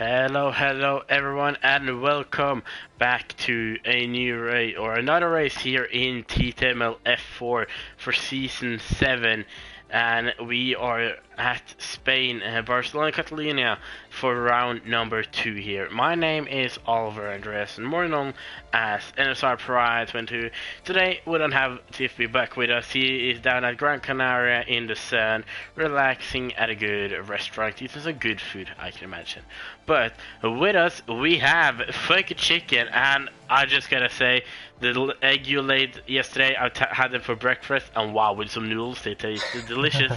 Hello everyone, and welcome back to a new race or another race here in TTML F4 for season 7, and we are at Spain, Barcelona, Catalunya for round number 2 here. My name is Oliver Andreas, and more known as NSR Pride 22. Today we don't have Tiffy back with us. He is down at Gran Canaria in the sun, relaxing at a good restaurant, eating some good food, I can imagine. But with us we have Funky Chicken, and I just gotta say, the egg you laid yesterday, I had them for breakfast, and wow, with some noodles, they tasted delicious.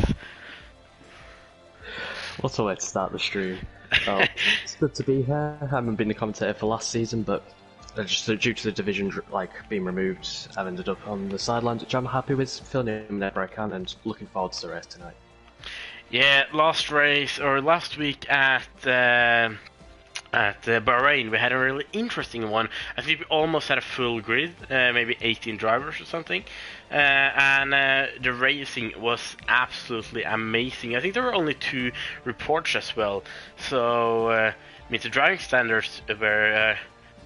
What a way to start the stream. Well, it's good to be here. I haven't been the commentator for last season, but just due to the division being removed, I've ended up on the sidelines, which I'm happy with, filling in whenever I can, and looking forward to the race tonight. Yeah, last week at Bahrain, we had a really interesting one. I think we almost had a full grid, maybe 18 drivers or something. And the racing was absolutely amazing. I think there were only 2 reports as well. So, I mean, the driving standards were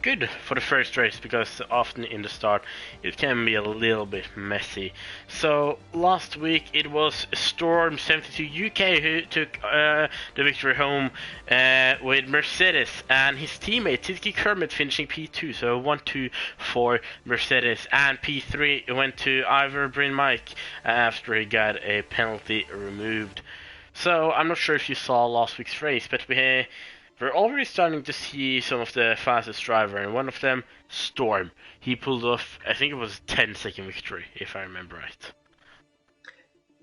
good for the first race, because often in the start it can be a little bit messy. So last week it was Storm 72 UK who took the victory home with Mercedes, and his teammate Tizky Kermit finishing P2, so 1-2 for Mercedes, and P3 went to Ivor Bryn Mike after he got a penalty removed. So I'm not sure if you saw last week's race, but we're already starting to see some of the fastest driver, and one of them, Storm. He pulled off, I think it was a 10-second victory, if I remember right.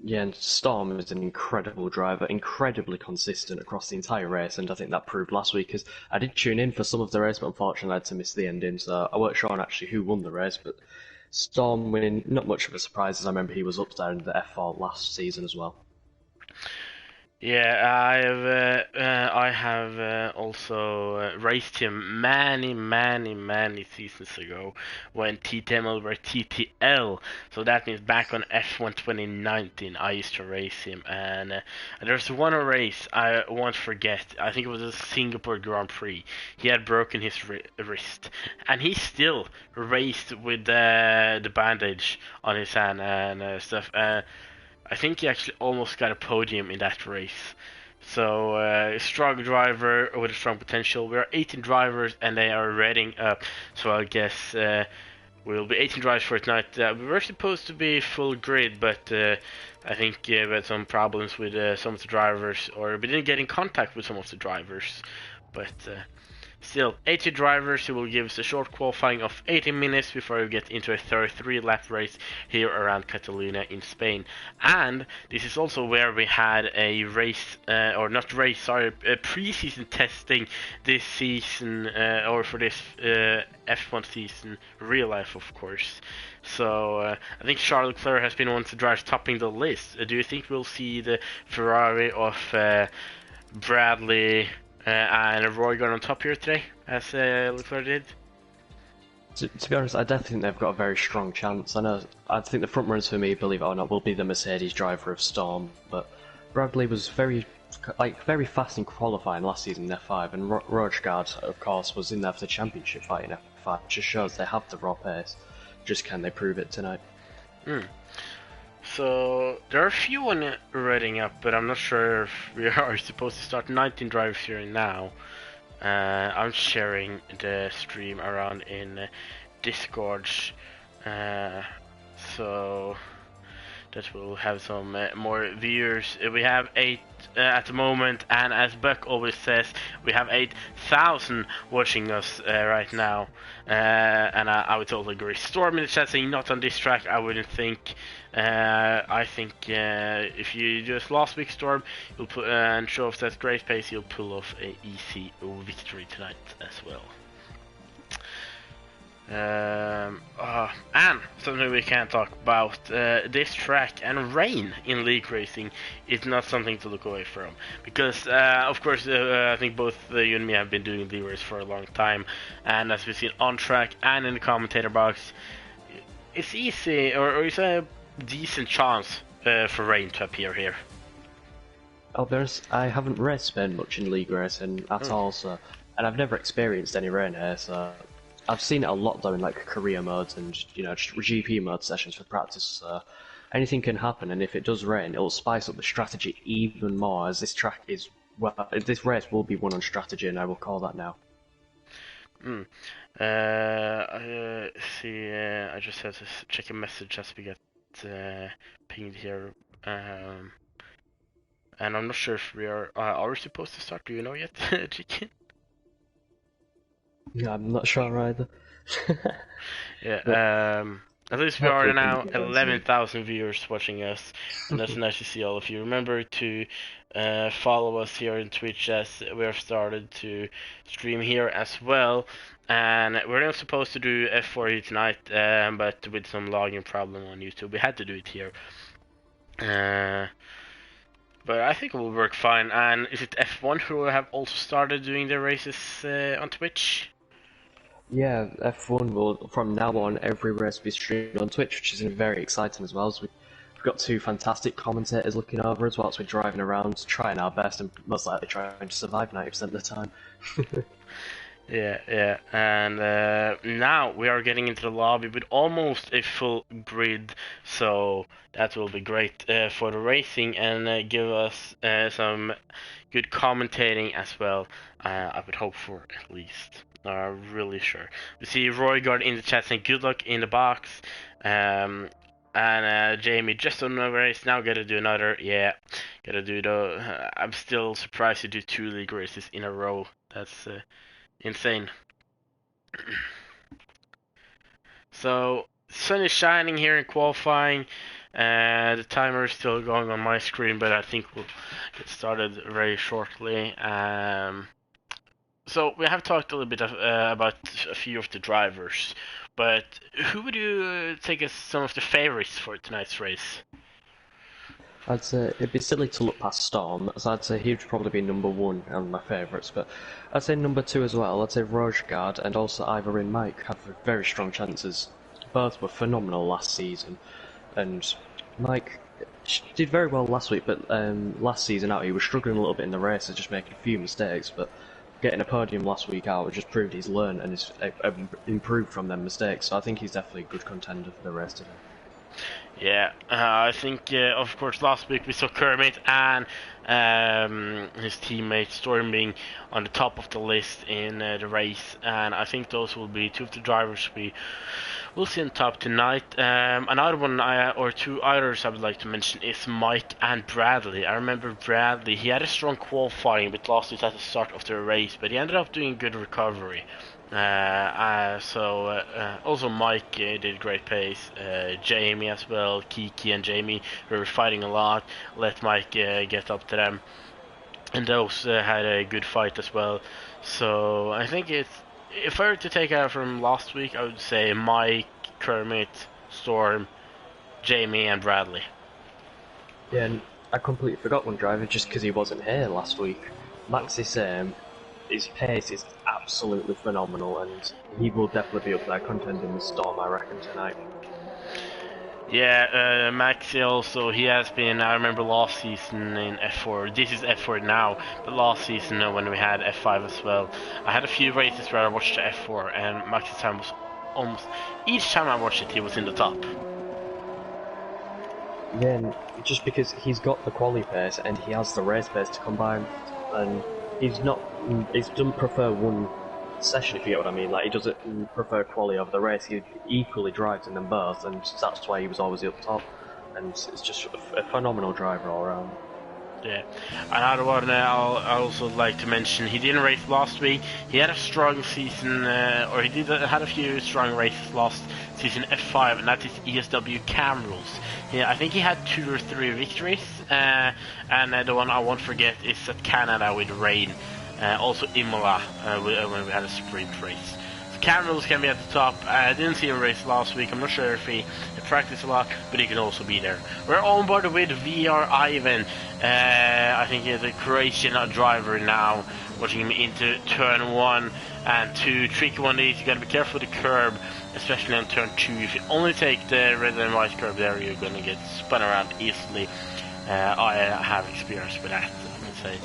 Yeah, and Storm is an incredible driver, incredibly consistent across the entire race, and I think that proved last week, because I did tune in for some of the race, but unfortunately I had to miss the ending, so I weren't sure on actually who won the race, but Storm winning, not much of a surprise, as I remember he was up there in the F4 last season as well. Yeah, I have also raced him many seasons ago when TTML were TTL. So that means back on F1 2019, I used to race him. And there's one race I won't forget. I think it was a Singapore Grand Prix. He had broken his wrist, and he still raced with the bandage on his hand and stuff. I think he actually almost got a podium in that race. So, strong driver with a strong potential. We are 18 drivers and they are readying up. So I guess we'll be 18 drivers for tonight. We were supposed to be full grid, but I think we had some problems with some of the drivers, or we didn't get in contact with some of the drivers. But still, 80 drivers who will give us a short qualifying of 80 minutes before we get into a 33-lap race here around Catalunya in Spain. And this is also where we had a race, pre-season testing this season, or for this F1 season, real life of course. So I think Charles Leclerc has been one of the drivers topping the list. Do you think we'll see the Ferrari of Bradley and Roy got on top here today, as Leclerc did? To be honest, I definitely think they've got a very strong chance. I think the front runners for me, believe it or not, will be the Mercedes driver of Storm. But Bradley was very fast in qualifying last season in F5, and Rojgaard, of course, was in there for the championship fight in F5. It just shows they have the raw pace. Just can they prove it tonight? So there are a few on reading up, but I'm not sure if we are supposed to start 19 drivers here now. I'm sharing the stream around in Discord, so that will have some more viewers. We have 8 at the moment, and as Buck always says, we have 8,000 watching us right now, and I would totally agree. Storm in the chat saying not on this track, I wouldn't think. I think if you just last week Storm, you'll put and show off that great pace, you'll pull off a easy victory tonight as well. And something we can't talk about, this track and rain in league racing is not something to look away from, because of course I think both you and me have been doing league race for a long time, and as we've seen on track and in the commentator box, it's easy, or it's a decent chance for rain to appear here. I'll be honest, I haven't raced Spain much in league racing at all, so, and I've never experienced any rain here, so I've seen it a lot though in like career modes and just GP mode sessions for practice. So anything can happen, and if it does rain, it'll spice up the strategy even more. As this track is, well, this race will be won on strategy, and I will call that now. See, I just have to check a message as we get pinged here. And I'm not sure if we are we supposed to start? Do you know yet, Chicken? Yeah, I'm not sure either. Yeah, at least we are now 11,000 viewers watching us, and that's nice to see all of you. Remember to follow us here on Twitch, as we have started to stream here as well. And we're not supposed to do F4 here tonight, but with some logging problem on YouTube, we had to do it here. But I think it will work fine. And is it F1 who have also started doing their races on Twitch? Yeah, F1 will from now on every race be streamed on Twitch, which is very exciting as well. So we've got two fantastic commentators looking over us whilst we're driving around, trying our best and most likely trying to survive 90% of the time. Yeah, and now we are getting into the lobby with almost a full grid, so that will be great for the racing and give us some good commentating as well. I would hope for, at least. Really sure. We see Roygard in the chat saying good luck in the box. And Jamie, just on the race now, gotta do another. Yeah, gotta do the. I'm still surprised to do 2 league races in a row. That's insane. So, sun is shining here in qualifying. The timer is still going on my screen, but I think we'll get started very shortly. So we have talked a little bit about a few of the drivers, but who would you take as some of the favorites for tonight's race? I'd say it'd be silly to look past Storm, so I'd say he'd probably be number 1 on my favourites, but I'd say number 2 as well. I'd say Rojgard and also Ivor and Mike have very strong chances. Both were phenomenal last season, and Mike did very well last week, but last season out he was struggling a little bit in the races, just making a few mistakes, but getting a podium last week out just proved he's learned and he's improved from them mistakes, so I think he's definitely a good contender for the race today. Yeah, I think, of course, last week we saw Kermit and his teammate Storm being on the top of the list in the race, and I think those will be 2 of the drivers we will see on top tonight. Another one, or 2 others I would like to mention, is Mike and Bradley. I remember Bradley, he had a strong qualifying but lost it at the start of the race, but he ended up doing good recovery. Also Mike did great pace, Jamie as well, Kiki and Jamie were fighting a lot, let Mike get up to them, and those had a good fight as well. So I think if I were to take out from last week, I would say Mike, Kermit, Storm, Jamie and Bradley. Yeah, and I completely forgot one driver just because he wasn't here last week. Maxi Sam, his pace is absolutely phenomenal, and he will definitely be up there contending the Storm, I reckon, tonight. Yeah, Maxi also, he has been, I remember last season in F4, this is F4 now, but last season when we had F5 as well, I had a few races where I watched the F4, and Maxi's time was almost, each time I watched it, he was in the top. Yeah, and just because he's got the quali pace and he has the race pace to combine, and he doesn't prefer one session, if you get what I mean. Like, he doesn't prefer quali over the race, he equally drives in them both, and that's why he was always up top, and it's just a phenomenal driver all around. Yeah, another one I also like to mention, he didn't race last week, he had a strong season, or he had a few strong races last season F5, and that is ESW Camrose. Yeah, I think he had 2 or 3 victories, and the one I won't forget is at Canada with rain, also Imola, when we had a sprint race. So Camrose can be at the top. I didn't see him race last week, I'm not sure if he practiced a lot, but he can also be there. We're on board with VR Ivan, I think he's a Croatian driver now, watching him into turn 1 and 2. Tricky one is you gotta be careful with the curb, especially on turn 2. If you only take the red and white curb there, you're gonna get spun around easily. I have experience with that. say.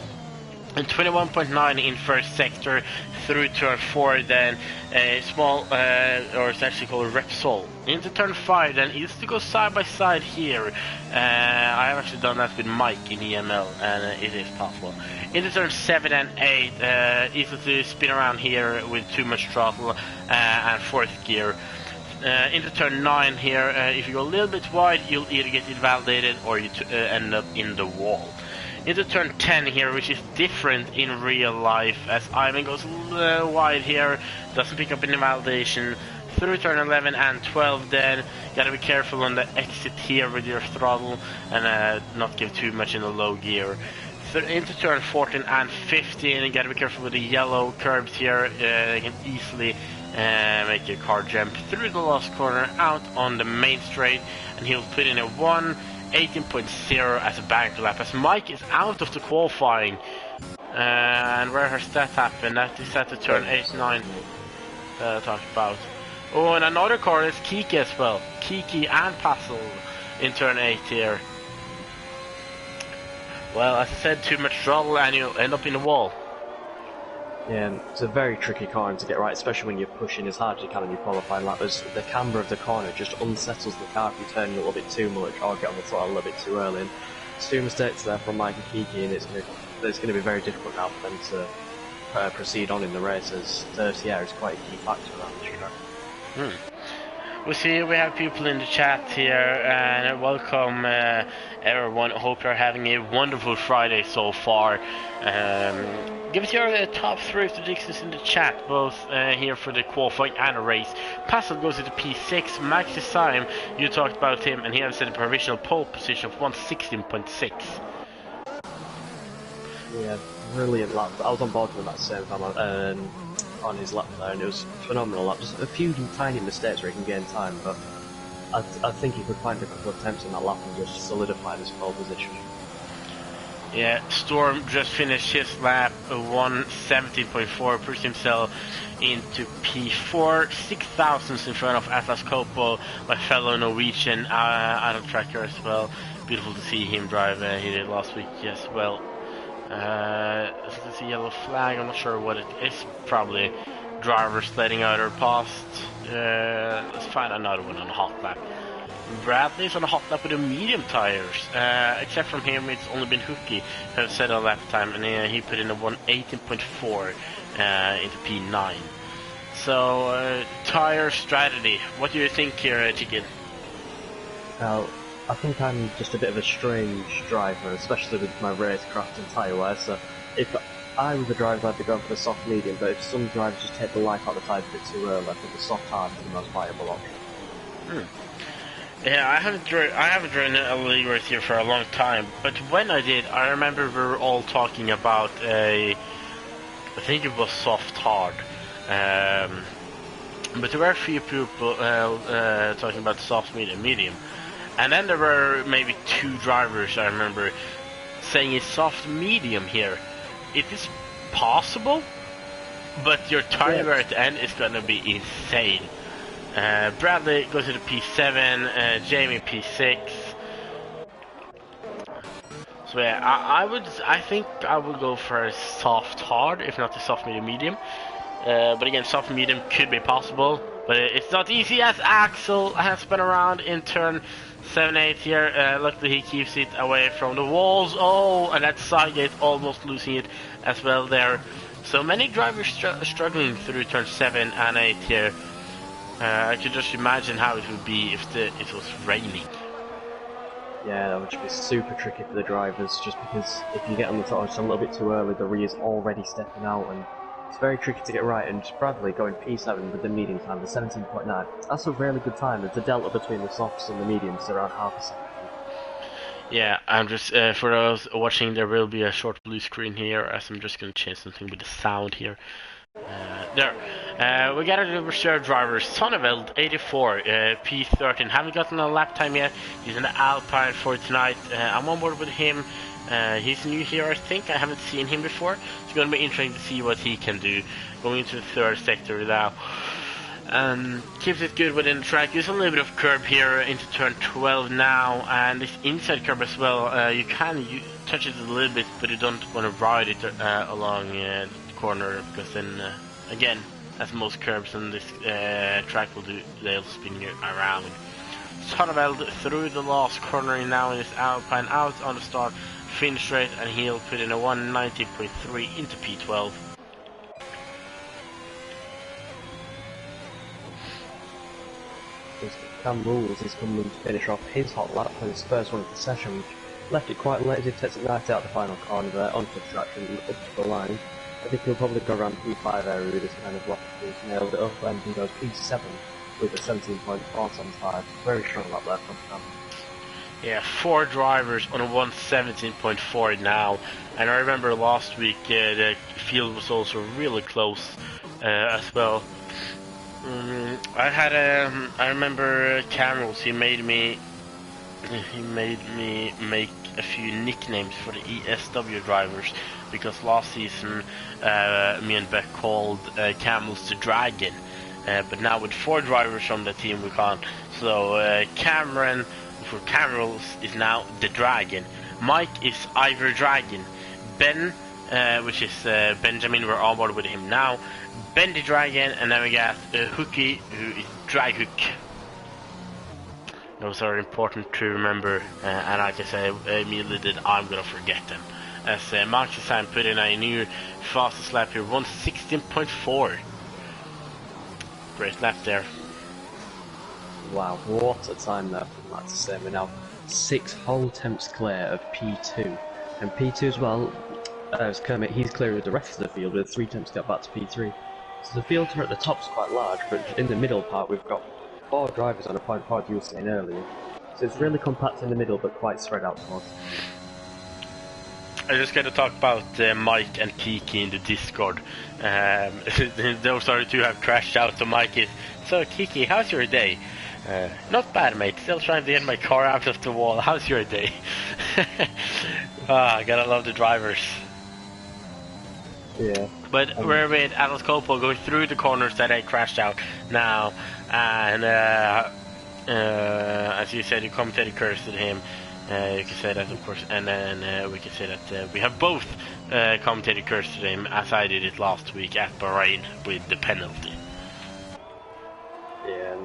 And 21.9 in first sector through turn 4, then a small, or it's actually called Repsol. Into turn 5, then is to go side by side here. I have actually done that with Mike in EML, and it is possible. Into turn 7 and 8, easy to spin around here with too much throttle and fourth gear. Into turn 9 here, if you go a little bit wide, you'll either get invalidated or you end up in the wall. Into turn 10 here, which is different in real life, as Ivan goes a little wide here, doesn't pick up any validation. Through turn 11 and 12 then, gotta be careful on the exit here with your throttle, and not give too much in the low gear. Into turn 14 and 15, you gotta be careful with the yellow curbs here, they can easily make your car jump through the last corner out on the main straight, and he'll put in a 18.0 as a bank lap, as Mike is out of the qualifying. And where has that happened? That is at the turn 8-9 talked about. Oh, and another car is Kiki as well. Kiki and Passel in turn 8 here. Well, as I said, too much throttle and you'll end up in the wall. Yeah, it's a very tricky corner to get right, especially when you're pushing as hard as you can on your qualifying lap. As the camber of the corner just unsettles the car if you're turning a little bit too much or get on the throttle a little bit too early. And it's 2 mistakes there from Mike and Kiki, and it's going to be very difficult now for them to proceed on in the race, as dirty air is quite a key factor around this track. We see we have people in the chat here, and welcome everyone. Hope you're having a wonderful Friday so far. Give us your top 3 predictions in the chat, both here for the qualifying and the race. Passel goes into P6. Max Design, you talked about him, and he has set a provisional pole position of 116.6. Yeah, brilliant lap. I was on board with that same time on his lap there, and it was phenomenal lap. Just a few tiny mistakes where he can gain time, but I think he could find a couple of attempts on that lap and just solidify his pole position. Yeah, Storm just finished his lap 117.4, pushed himself into P4, 6 thousandths in front of Atlas Coppo, my fellow Norwegian idle tracker as well. Beautiful to see him drive. He did last week as well. There's a yellow flag, I'm not sure what it is, probably drivers letting out or past. Let's find another one on a hot lap. Bradley's on a hot lap with the medium tires, except from him it's only been Hooky who have set a lap time, and he put in a 118.4 into P9. So, tire strategy, what do you think here, Chicken? Well, I think I'm just a bit of a strange driver, especially with my racecraft and tyre wear, so if I was a driver I'd be going for the soft medium, but if some drivers just take the life out of the tyres a bit too early, I think the soft hard is the most viable option. Yeah, I haven't driven a league race here for a long time, but when I did, I remember we were all talking about I think it was soft hard, but there were a few people talking about soft medium, and then there were maybe 2 drivers I remember saying it's soft medium here. It is possible, but your tire wear at the end is gonna be insane. Bradley goes to the P7, Jamie P6. So yeah, I think I would go for a soft hard, if not a soft medium. But again, soft medium could be possible, but it's not easy, as Axel has spun around in turn 7-8 here. Luckily he keeps it away from the walls. Oh, and that side gate almost losing it as well there. So many drivers struggling through turn 7 and 8 here. I could just imagine how it would be if it was raining. Yeah, that would just be super tricky for the drivers, just because if you get on the top just a little bit too early, the rear's already stepping out, and it's very tricky to get right. And Bradley going P7 with the medium time, the 17.9, that's a really good time. The delta between the softs and the mediums is around half a second. Yeah, I'm just, for those watching, there will be a short blue screen here, as I'm just going to change something with the sound here. We got a reserve driver, Sonneveld, 84, P13. Haven't gotten a lap time yet. He's in the Alpine for tonight. I'm on board with him. He's new here, I think. I haven't seen him before. It's going to be interesting to see what he can do. Going into the third sector now. Keeps it good within the track. There's a little bit of curb here into turn 12 now, and this inside curb as well. You can touch it a little bit, but you don't want to ride it along the corner, because then, again, as most curbs on this track will do, they'll spin you around. Sonneveld through the last corner now in this Alpine, out on the start, finish straight, and he'll put in a 190.3 into P12. Cam Rules is coming to finish off his hot lap for his first one of the session, which left it quite late. He takes it right out the final corner there, onto the track and up to the line. I think he'll probably go around P5 area with this kind of lap. He's nailed it up, and he goes P7 with a 17.475. Very strong lap there from Cam. Yeah, 4 drivers on a 117.4 now, and I remember last week the field was also really close as well. I remember Camels. He made me make a few nicknames for the ESW drivers, because last season me and Beck called Camels the Dragon, but now with 4 drivers from the team we can't. So Cameron for Camels is now the Dragon. Mike is Ivor Dragon. Ben, which is Benjamin, we're on board with him now. Ben the Dragon, and then we got Hooky, who is Drag Hook. Those are important to remember, and like I said, immediately that I'm gonna forget them. As Mark Design put in a new fastest lap here, 116.4. Great lap there. Wow, what a time there from that to say. We're now 6 whole attempts clear of P2, and P2 as well. As Kermit, he's clear of the rest of the field with 3 attempts to get back to P3. So the field at the top's quite large, but in the middle part we've got 4 drivers on a point forward, you were saying earlier. So it's really compact in the middle, but quite spread out towards. I just got to talk about Mike and Kiki in the Discord. Those are the 2 have crashed out, so Mike is, so Kiki, how's your day? Not bad, mate. Still trying to get my car out of the wall. How's your day? I gotta love the drivers. Yeah. But we're with Atlas Coppola going through the corners that I crashed out now, and as you said, you commentated cursed at him. You can say that, of course, and then we can say that we have both commentated cursed at him, as I did it last week at Bahrain with the penalty. Yeah.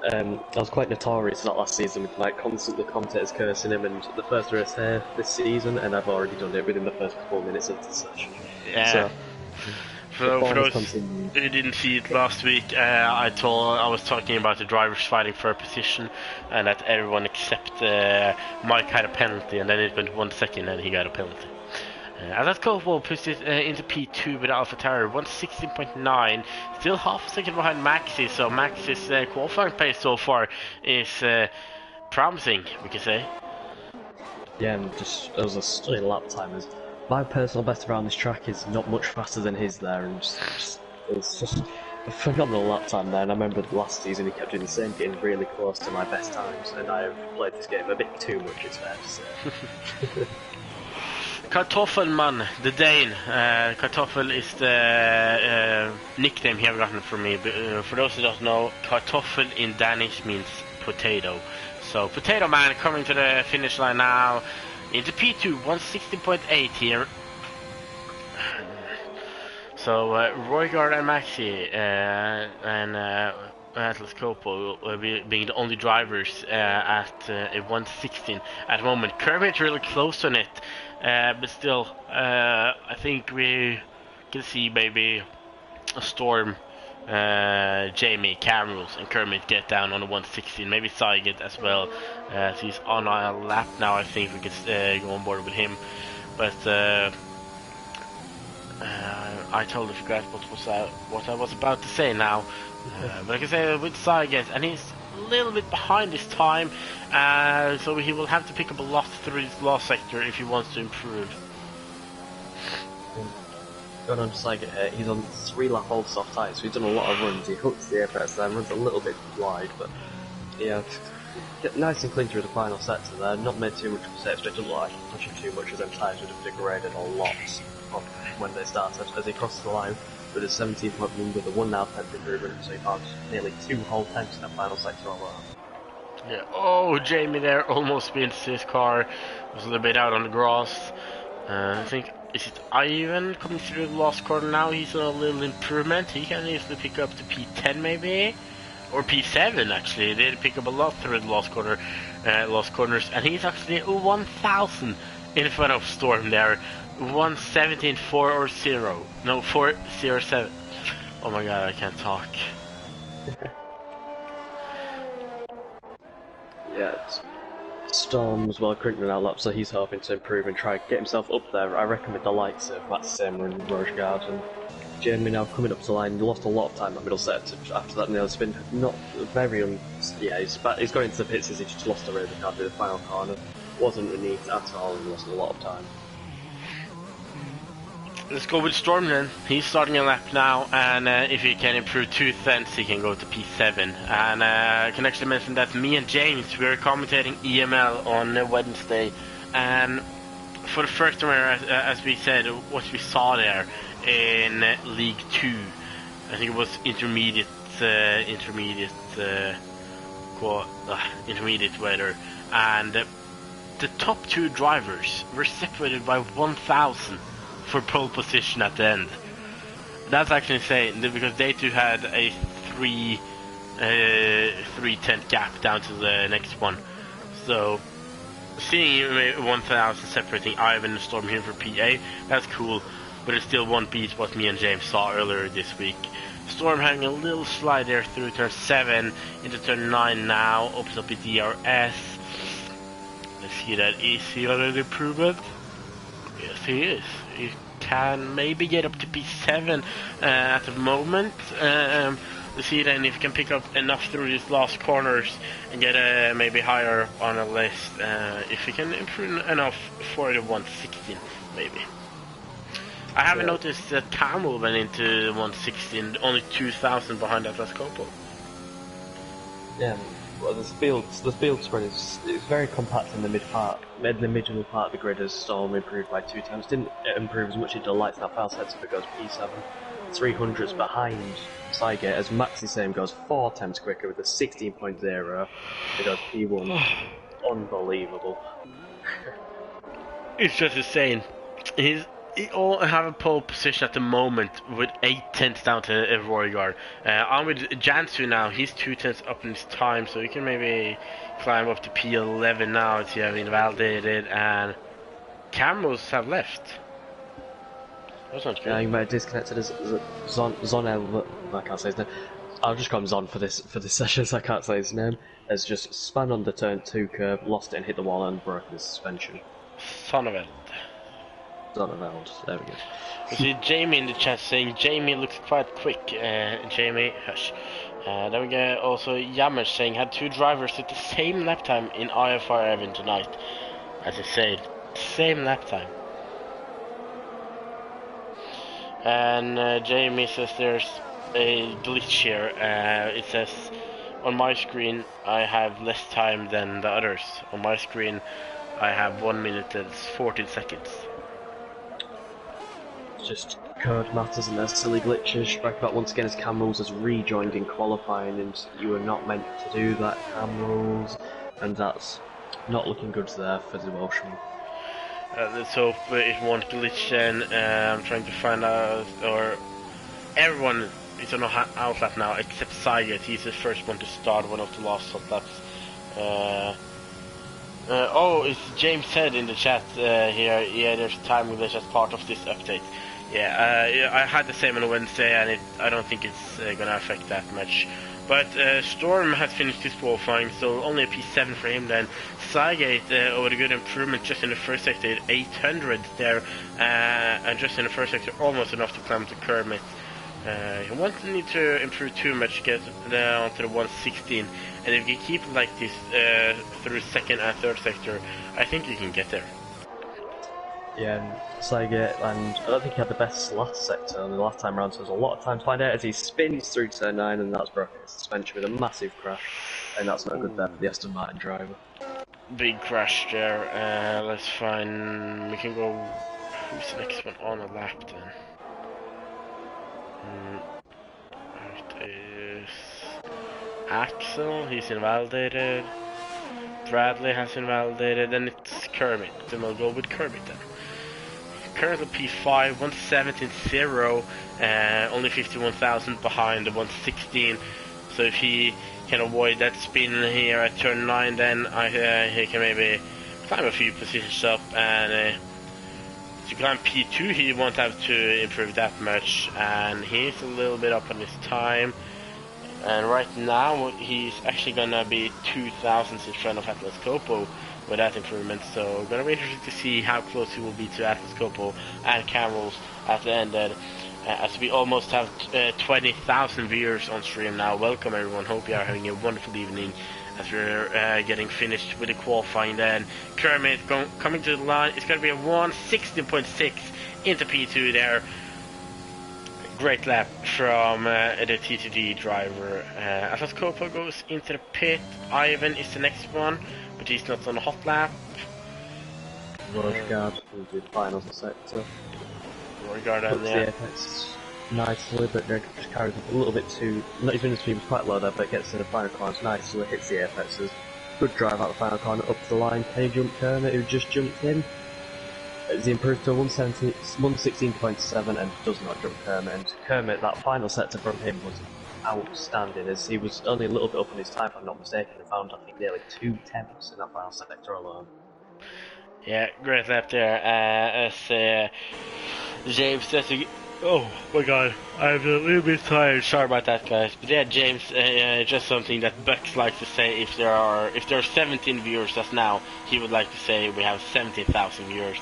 I was quite notorious that last season with like constantly commentators cursing him, and the first race here this season, and I've already done it within the first couple of minutes of the session. Yeah. So, for those who didn't see it last week, I was talking about the drivers fighting for a position, and that everyone except Mike had a penalty, and then it went 1 second and he got a penalty. Atlas Coppola puts it into P2 with AlphaTauri, 116.9, still half a second behind Maxi, so Maxi's qualifying pace so far is promising, we can say. Yeah, and just it was a stunning lap time. My personal best around this track is not much faster than his there, and it's just a phenomenal lap time there. And I remember last season he kept doing the same, getting really close to my best times, and I've played this game a bit too much, it's fair to say. Kartoffelman, the Dane. Kartoffel is the nickname he have gotten from me. For those who don't know, Kartoffel in Danish means potato. So Potato Man coming to the finish line now. Into P2, 116.8 here. So Roygaard and Maxi and Atlas Coppola will be being the only drivers at a 116 at the moment. Kermit's really close on it, but still, I think we can see maybe a Storm, Jamie, Camels, and Kermit get down on the 116. Maybe Saiget as well. He's on a lap now. I think we can go on board with him. But I totally forgot what I was about to say now. But I can say with Saiget, and he's a little bit behind this time, so he will have to pick up a lot through this last sector if he wants to improve. Going on to Saiget here, he's on 3-lap old soft tyres, so he's done a lot of runs. He hooks the apex there, runs a little bit wide, but yeah, get nice and clean through the final sector there. Not made too much mistakes, but it doesn't look like pushing too much, as them tyres would have degraded a lot. from when they started, as he crosses the line with a 17.1 with a 1 now 10th improvement, so he found nearly 2 whole tenths in that final sector all that. Yeah. Oh, Jamie there almost spins his car. Was a little bit out on the grass. I think, is it Ivan coming through the last corner now? He's on a little improvement. He can easily pick up to P10 maybe? Or P7 actually. They did pick up a lot through the last corners. And he's actually 1,000 in front of Storm there. 117.4 or 0. No, 407. Oh my god, I can't talk. Yeah, Storm as well, currently now lap, so he's hoping to improve and try to get himself up there. I reckon with the likes of Matt Simmer and Rojgaard and Jamie now coming up to the line. He lost a lot of time in that middle set after that. It's been not very yeah, he's going into the pits as he just lost the rear of the car through the final corner. Wasn't a need at all and lost a lot of time. Let's go with Storm then. He's starting a lap now, and if he can improve 2 tenths, he can go to P7. And I can actually mention that me and James, we are commentating EML on Wednesday, and for the first time, as we said, what we saw there in League 2, I think it was intermediate weather, and the top 2 drivers were separated by 1,000 for pole position at the end. That's actually insane because they two had a 3/10 gap down to the next one. So seeing 1,000 separating Ivan and Storm here for PA, that's cool, but it still won't beat what me and James saw earlier this week. Storm having a little slide there through turn 7 into turn 9 now, opens up a DRS. Let's see that. Is he on an improvement? Yes, he is. He can maybe get up to P7 at the moment. Let's see then if he can pick up enough through these last corners and get maybe higher on a list. If he can improve enough for the 116, maybe. I haven't noticed that Camel went into 116, only 2,000 behind Atlas Coppo. Yeah. Well, the field spread is very compact in the middle part of the grid as Storm improved by 2 times. Didn't improve as much in delights now. Foul sets goes P7, 300s behind Sygate as Maxi Same goes 4 times quicker with a 16.0. It goes P1. Unbelievable. It's just insane. He all have a pole position at the moment with 8 tenths down to Rojgaard. I'm with Jansu now. He's 2 tenths up in his time, so he can maybe climb up to P11 now if you have invalidated, and cameras have left. That's not good. Yeah, you might have disconnected as Zonel. I can't say his name. I'll just call him Zon for this session, so I can't say his name. Has just spun on the turn 2 curve, lost it and hit the wall and broke his suspension. Son of it. There we go. We see Jamie in the chat saying Jamie looks quite quick. Jamie, hush. Then we get also Yammer saying had 2 drivers at the same lap time in IFR event tonight. As I said, same lap time. And Jamie says there's a glitch here. It says on my screen I have less time than the others. On my screen I have 1 minute and 14 seconds. Just code matters and there's silly glitches. Strike back once again as Cam Rules has rejoined in qualifying and you were not meant to do that, Cam Rules, and that's not looking good there for the Welshman. Let's hope it won't glitch then. I'm trying to find out, or everyone is on an outlap now except Sygate. He's the first one to start one of the last outlaps. Oh, it's James said in the chat here, yeah, there's time glitch as part of this update. Yeah, I had the same on Wednesday, and I don't think it's gonna affect that much. But Storm has finished his qualifying, so only a P7 for him then. Sygate, over the good improvement just in the first sector, 800 there, and just in the first sector, almost enough to climb the Kermit. He won't need to improve too much to get down to the 116, and if you keep it like this through second and third sector, I think you can get there. Yeah, Sygate, and I don't think he had the best last sector on the last time round, so there's a lot of time to find out as he spins through turn 9, and that's broken his suspension with a massive crash, and that's not good there for the Aston Martin driver. Big crash there. Let's find. We can go. Who's the next one on a lap then? It is Axel, he's invalidated. Bradley has invalidated, then it's Kermit. Then we'll go with Kermit then. Currently P5, 117.0, only 51,000 behind the 116. So if he can avoid that spin here at turn 9, then he can maybe climb a few positions up. And to climb P2, he won't have to improve that much. And he's a little bit up on his time. And right now, he's actually gonna be 2,000 in front of Atlas Copo with that improvement. So, gonna be interesting to see how close he will be to Atlas Copo and Camels at the end. As we almost have 20,000 viewers on stream now. Welcome everyone. Hope you are having a wonderful evening as we're getting finished with the qualifying. Then Kermit coming to the line. It's gonna be a 116.6 into P2 there. Great lap from the TTD driver. Atlas Copo goes into the pit. Ivan is the next one, but he's not on a hot lap. Rosgaard will do the finals in sector. Rosgaard Puts and the apex nicely, but just carries up a little bit too. Not even the speed was quite low there, but gets to the final corners nicely, hits the apexes. Good drive out the final corner, up the line. Can he jump Kermit, who just jumped in? He improved to 116.7 and does not jump Kermit. And Kermit, that final sector from him was outstanding, as he was only a little bit up on his time, if I'm not mistaken, and found, I think, nearly 2 temps in that final sector alone. Yeah, great lap there. As James says, oh my god, I'm a little bit tired. Sorry about that, guys. But yeah, James, just something that Bucks likes to say. If there are 17 viewers as now, he would like to say we have 17,000 viewers.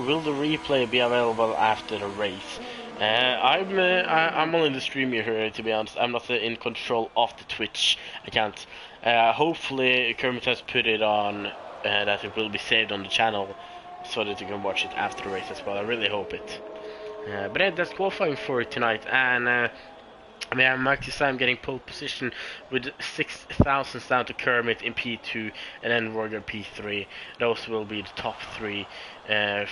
Will the replay be available after the race? I'm only the streamer here, to be honest. I'm not in control of the Twitch account. Hopefully, Kermit has put it on that it will be saved on the channel so that you can watch it after the race as well. I really hope it. But yeah, that's qualifying for tonight, and we have Marcus Sam getting pole position with 6,000 down to Kermit in P2 and then Roger P3. Those will be the top 3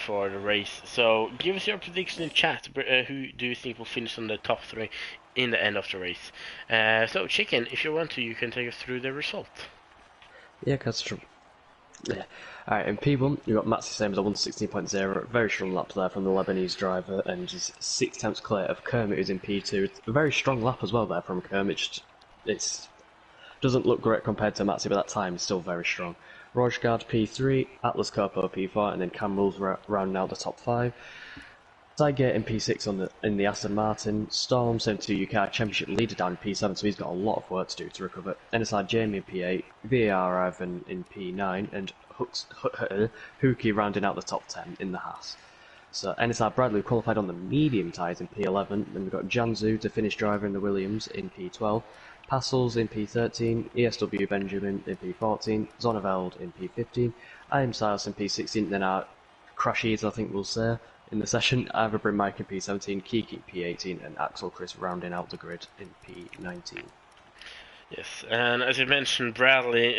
for the race. So give us your prediction in chat. Who do you think will finish on the top 3 in the end of the race? So Chicken, if you want to, you can take us through the result. Yeah, that's true. Yeah. Alright, in P1, you've got Matsi same as a 116.0, very strong lap there from the Lebanese driver, and just 6 tenths clear of Kermit, who's in P2. A very strong lap as well there from Kermit. It doesn't look great compared to Matsi, but that time is still very strong. Rojgard P3, Atlas Copo P4, and then Camrul's rounding out the top 5. Sygate in P6 in the Aston Martin, Storm 72 UK Championship leader down in P7, so he's got a lot of work to do to recover. NSI Jamie in P8, VAR Ivan in P9, and Hookie rounding out the top 10 in the Haas. So NSI Bradley qualified on the medium tyres in P11, then we've got Janzu, the Finnish driver in the Williams, in P12, Passels in P13, ESW Benjamin in P14, Zonneveld in P15, IM Silas in P16, then our crashies, I think we'll say, in the session, Everbrin Mike in P17, Kiki P18, and Axel Chris rounding out the grid in P19. Yes, and as you mentioned, Bradley,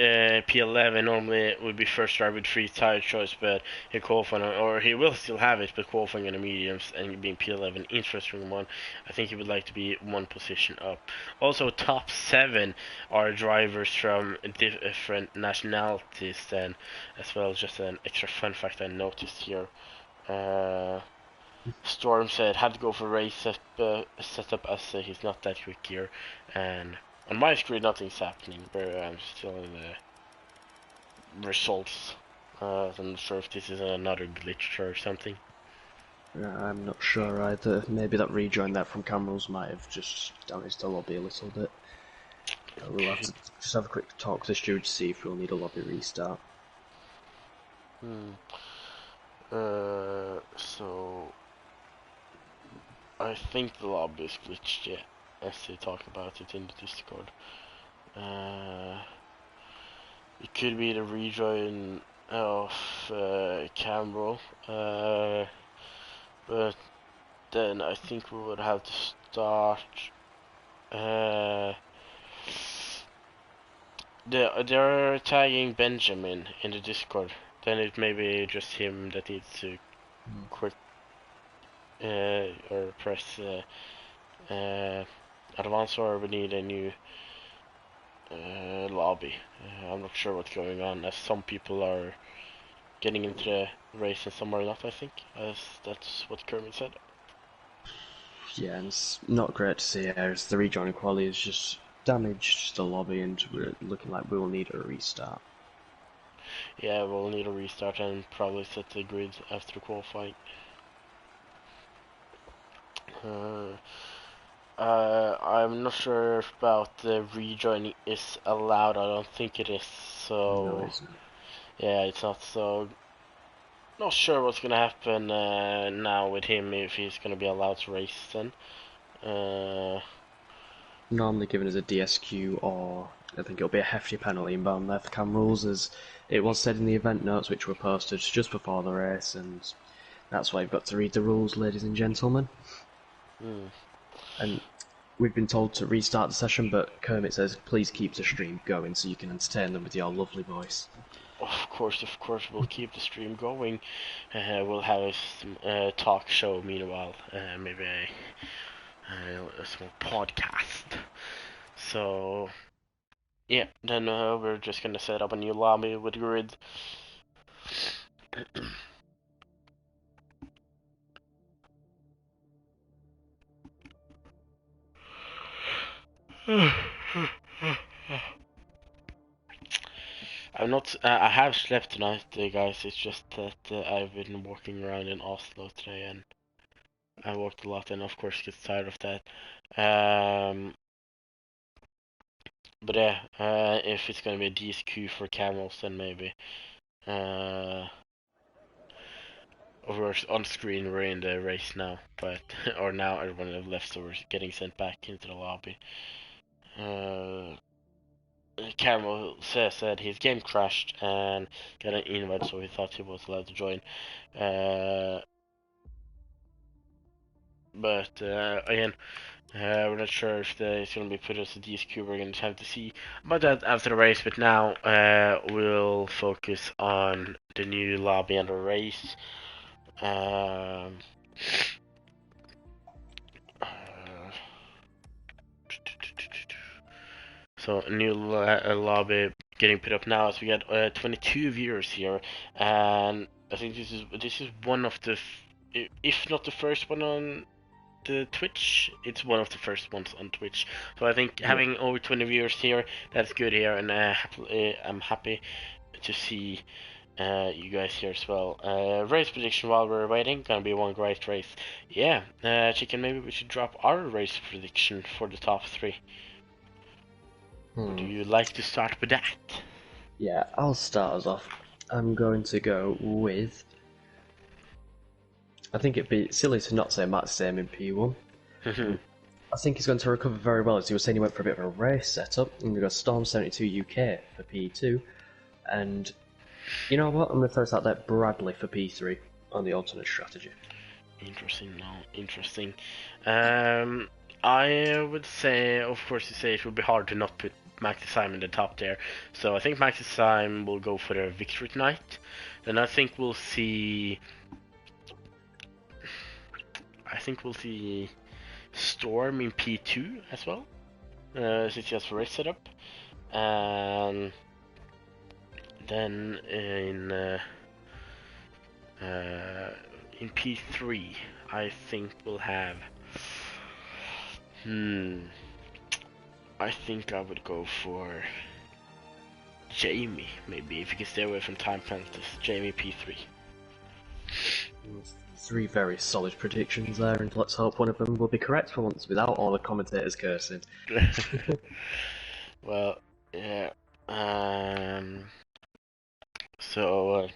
P11 normally would be first driver with 3 tire choice, but he qualifying, or he will still have it, but qualifying in the mediums and being P11, interesting one. I think he would like to be 1 position up. Also, top 7 are drivers from different nationalities, then as well. Just an extra fun fact I noticed here. Storm said had to go for race setup as he's not that quick here, and on my screen nothing's happening, but I'm still in the results. I'm not sure if this is another glitch or something. I'm not sure either. Maybe that rejoin there from Camrals might have just damaged the lobby a little bit. We'll have to just have a quick talk to the steward to see if we'll need a lobby restart. So I think the lobby is glitched, yeah, as they talk about it in the Discord. It could be the rejoin of Camero, but then I think we would have to start. They're tagging Benjamin in the Discord. Then it may be just him that needs to quit or press advance, or we need a new lobby. I'm not sure what's going on, as some people are getting into the race and some are not, I think, as that's what Kermit said. Yeah, and it's not great to see as the rejoining quality has just damaged the lobby, and we're looking like we will need a restart. Yeah, we'll need a restart and probably set the grid after qualifying. Uh, I'm not sure about the rejoining is allowed. I don't think it is. No, So it's not. yeah, it's not. So not sure what's gonna happen now with him, if he's gonna be allowed to race then. Uh, Normally given as a DSQ, or I think it'll be a hefty penalty in bound left cam rules, as it was said in the event notes which were posted just before the race, and that's why you've got to read the rules, ladies and gentlemen. hmm. And we've been told to restart the session, but Kermit says please keep the stream going so you can entertain them with your lovely voice. Of course, we'll keep the stream going. We'll have some talk show meanwhile, maybe a small podcast. So yeah, then we're just gonna set up a new lobby with grid. I'm not. I have slept tonight, guys. It's just that I've been walking around in Oslo today, and I walked a lot, and of course get tired of that. Um, but yeah, if it's gonna be a DSQ for camels, then maybe. Uh, we're on screen. We're in the race now, but or now everyone have left, so we're getting sent back into the lobby. Uh, Caramel said his game crashed and got an invite, so he thought he was allowed to join. Uh, but again, we're not sure if it's going to be put as a DSQ. We're going to have to see about that after the race. But now we'll focus on the new lobby and the race. Um, so a new lobby getting put up now, as we got 22 viewers here, and I think this is one of the, if not the first one on the Twitch, it's one of the first ones on Twitch. So I think Yeah. having over 20 viewers here, that's good here, and I'm happy to see you guys here as well. Race prediction while we're waiting, gonna be one great race. Yeah, Chicken, maybe we should drop our race prediction for the top three. Would you like to start with that? Yeah, I'll start us off. I'm going to go with. I think it'd be silly to not say Matt Same in P1. I think he's going to recover very well, as he was saying he went for a bit of a race setup. I'm going to go Storm 72 UK for P2. And you know what? I'm going to throw this out there, Bradley for P3 on the alternate strategy. Interesting, no, interesting. I would say, of course, you say it would be hard to not put Max Simon in the top there. So I think Max Simon will go for the victory tonight. Then I think we'll see. I think we'll see Storm in P2 as well, since he has a race setup. And then in P3, I think we'll have. I think I would go for Jamie, maybe, if you can stay away from time penalties. Jamie P3. Three very solid predictions there, and let's hope one of them will be correct for once without all the commentators cursing. Well, yeah. So,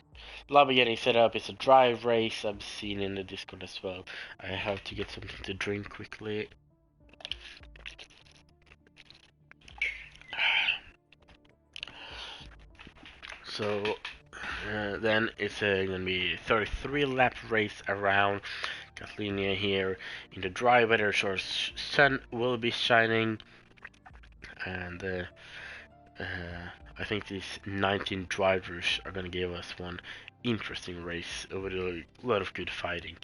lobby getting set up. It's a drive race. I've seen in the Discord as well. I have to get something to drink quickly. So, then it's going to be 33 lap race around Catalonia here in the dry weather. So sun will be shining, and I think these 19 drivers are gonna give us one interesting race with a lot of good fighting.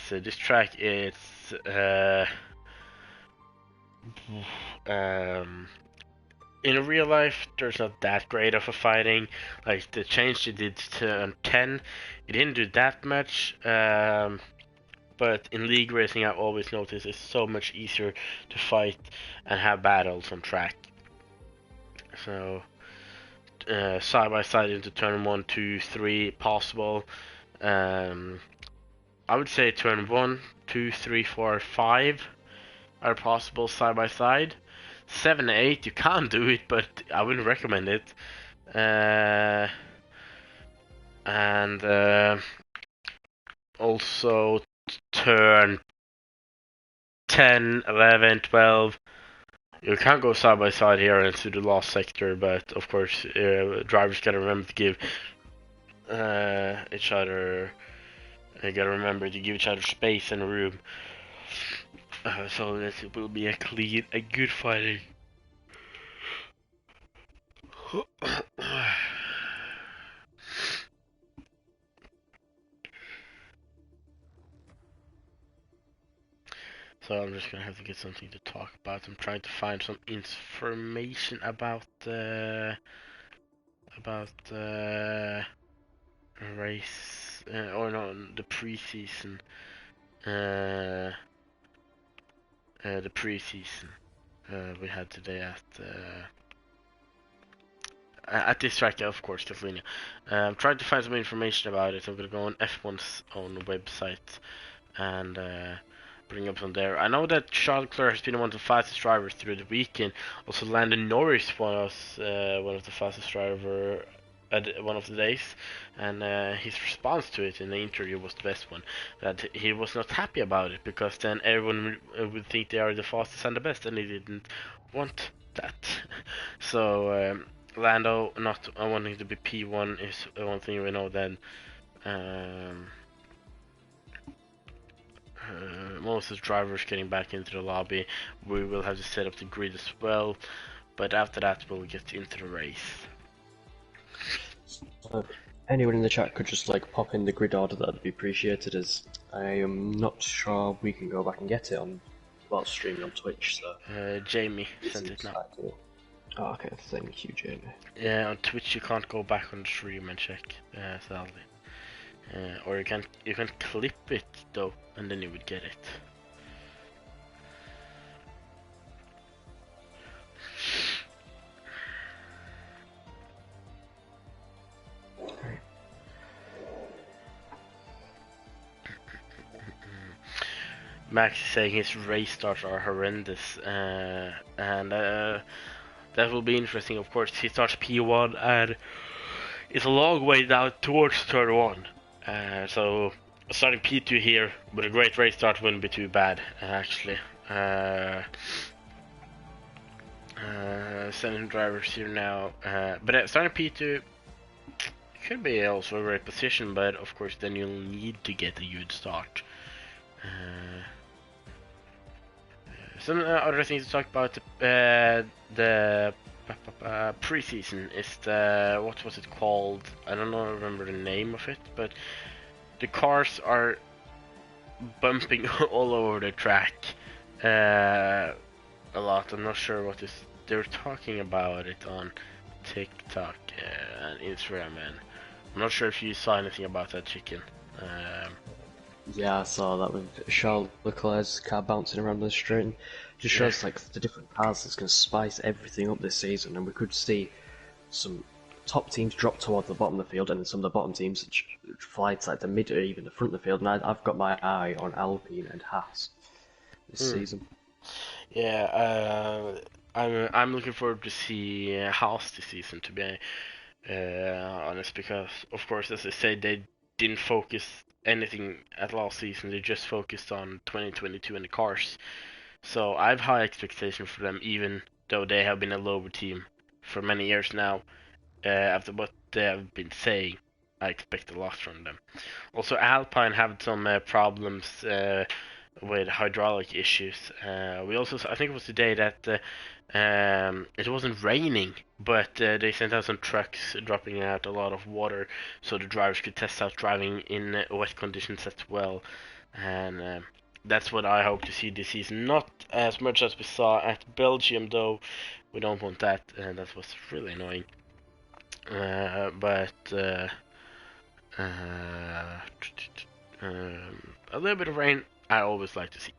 So this track is in real life, there's not that great of a fighting. Like the change they did to 10, it didn't do that much. But in league racing, I always notice it's so much easier to fight and have battles on track. So side by side into turn 1, 2, 3 possible. I would say turn 1, 2, 3, 4, 5 are possible side by side. 7, 8 you can't do it, but I wouldn't recommend it. And also turn 10, 11, 12. You can't go side by side here into the last sector, but of course, drivers gotta remember to give each other. You gotta remember to give each other space and room, so that it will be a clean, a good fighting. So I'm just gonna have to get something to talk about. I'm trying to find some information about the race, or no, the preseason. The preseason we had today at this track, of course, Catalonia. I'm trying to find some information about it. I'm gonna go on F1's own website and bring up some there. I know that Charles Leclerc has been one of the fastest drivers through the weekend. Also, Landon Norris was one of the fastest driver at one of the days, and his response to it in the interview was the best one. That he was not happy about it because then everyone would think they are the fastest and the best, and he didn't want that. So Lando not wanting to be P1 is one thing we know. Then. Most of the drivers getting back into the lobby. We will have to set up the grid as well, but after that we'll get into the race. Anyone in the chat could just like pop in the grid order, that'd be appreciated, as I am not sure we can go back and get it on while streaming on Twitch, so Jamie sent it now. Oh, okay, thank you, Jamie. Yeah, on Twitch you can't go back on the stream and check, sadly. Or you can clip it though, and then you would get it. Max is saying his race starts are horrendous, and that will be interesting. Of course, he starts P1 and it's a long way down towards turn 1. So starting P2 here with a great race start wouldn't be too bad, actually. Sending drivers here now, but starting P2 could be also a great position, but of course then you'll need to get a good start. Some other things to talk about, the preseason is the, what was it called? I don't know, remember the name of it, but the cars are bumping all over the track a lot. I'm not sure what this. They're talking about it on TikTok and Instagram, and I'm not sure if you saw anything about that, Chicken. Yeah, I saw that with Charles Leclerc's car bouncing around the straight, and just shows like the different cars that's going to spice everything up this season, and we could see some top teams drop towards the bottom of the field, and then some of the bottom teams fly to like the mid or even the front of the field. And I've got my eye on Alpine and Haas this season. Yeah, I'm looking forward to see Haas this season, to be honest, because of course, as I said, they didn't focus anything at last season. They just focused on 2022 and the cars. So I have high expectations for them, even though they have been a lower team for many years now. After what they have been saying, I expect a lot from them. Also, Alpine had some problems with hydraulic issues. We also, I think it was the day that it wasn't raining, but they sent out some trucks dropping out a lot of water so the drivers could test out driving in wet conditions as well. And that's what I hope to see this season. Not as much as we saw at Belgium, though. We don't want that, and that was really annoying. But a little bit of rain, I always like to see.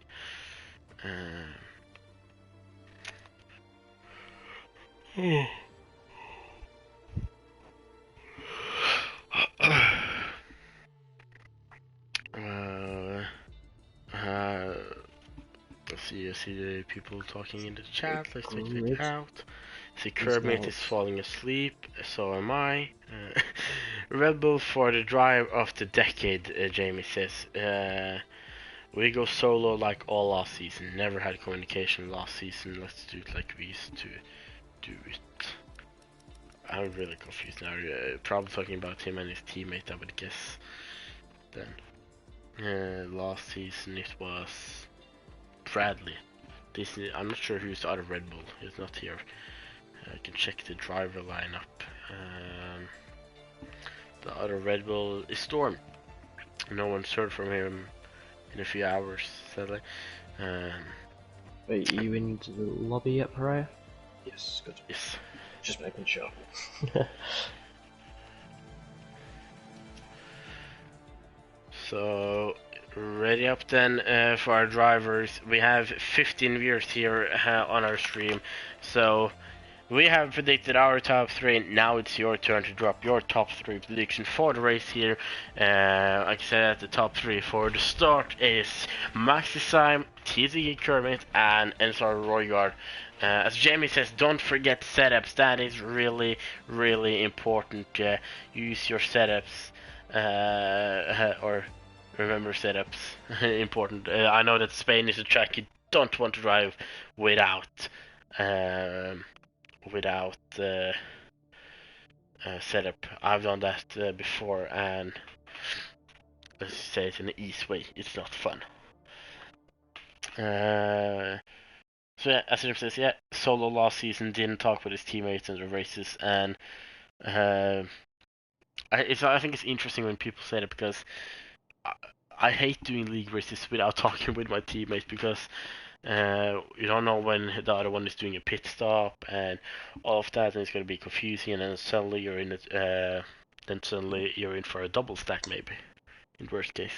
I see the people talking in the chat. Let's check it out. See, Kermit is falling asleep. So am I. Red Bull for the drive of the decade, Jamie says. We go solo like all last season. Never had communication last season. Let's do it like we used to do it. I'm really confused now. Probably talking about him and his teammate, I would guess. Then last season it was Bradley. I'm not sure who's out of Red Bull. He's not here. I can check the driver lineup. The other Red Bull is Storm. No one's heard from him in a few hours, sadly. Wait, are you into the lobby yet, Pariah? Yes, good. Yes. Just making sure. So, ready up then for our drivers. We have 15 viewers here on our stream. So, we have predicted our top 3. Now it's your turn to drop your top 3 prediction for the race here. Like I said, the top 3 for the start is Maxisime, TZG Kermit, and Ensar Roygaard. As Jamie says, don't forget setups. That is really, really important. Use your setups, or remember setups. Important. I know that Spain is a track you don't want to drive without. Setup. I've done that before, and let's say it in the easy way. It's not fun. So yeah, as it says, yeah, Solo last season didn't talk with his teammates in the races, and I think it's interesting when people say that, because I hate doing league races without talking with my teammates, because you don't know when the other one is doing a pit stop and all of that, and it's going to be confusing, and then suddenly you're in it. Then suddenly you're in for a double stack, maybe, in worst case.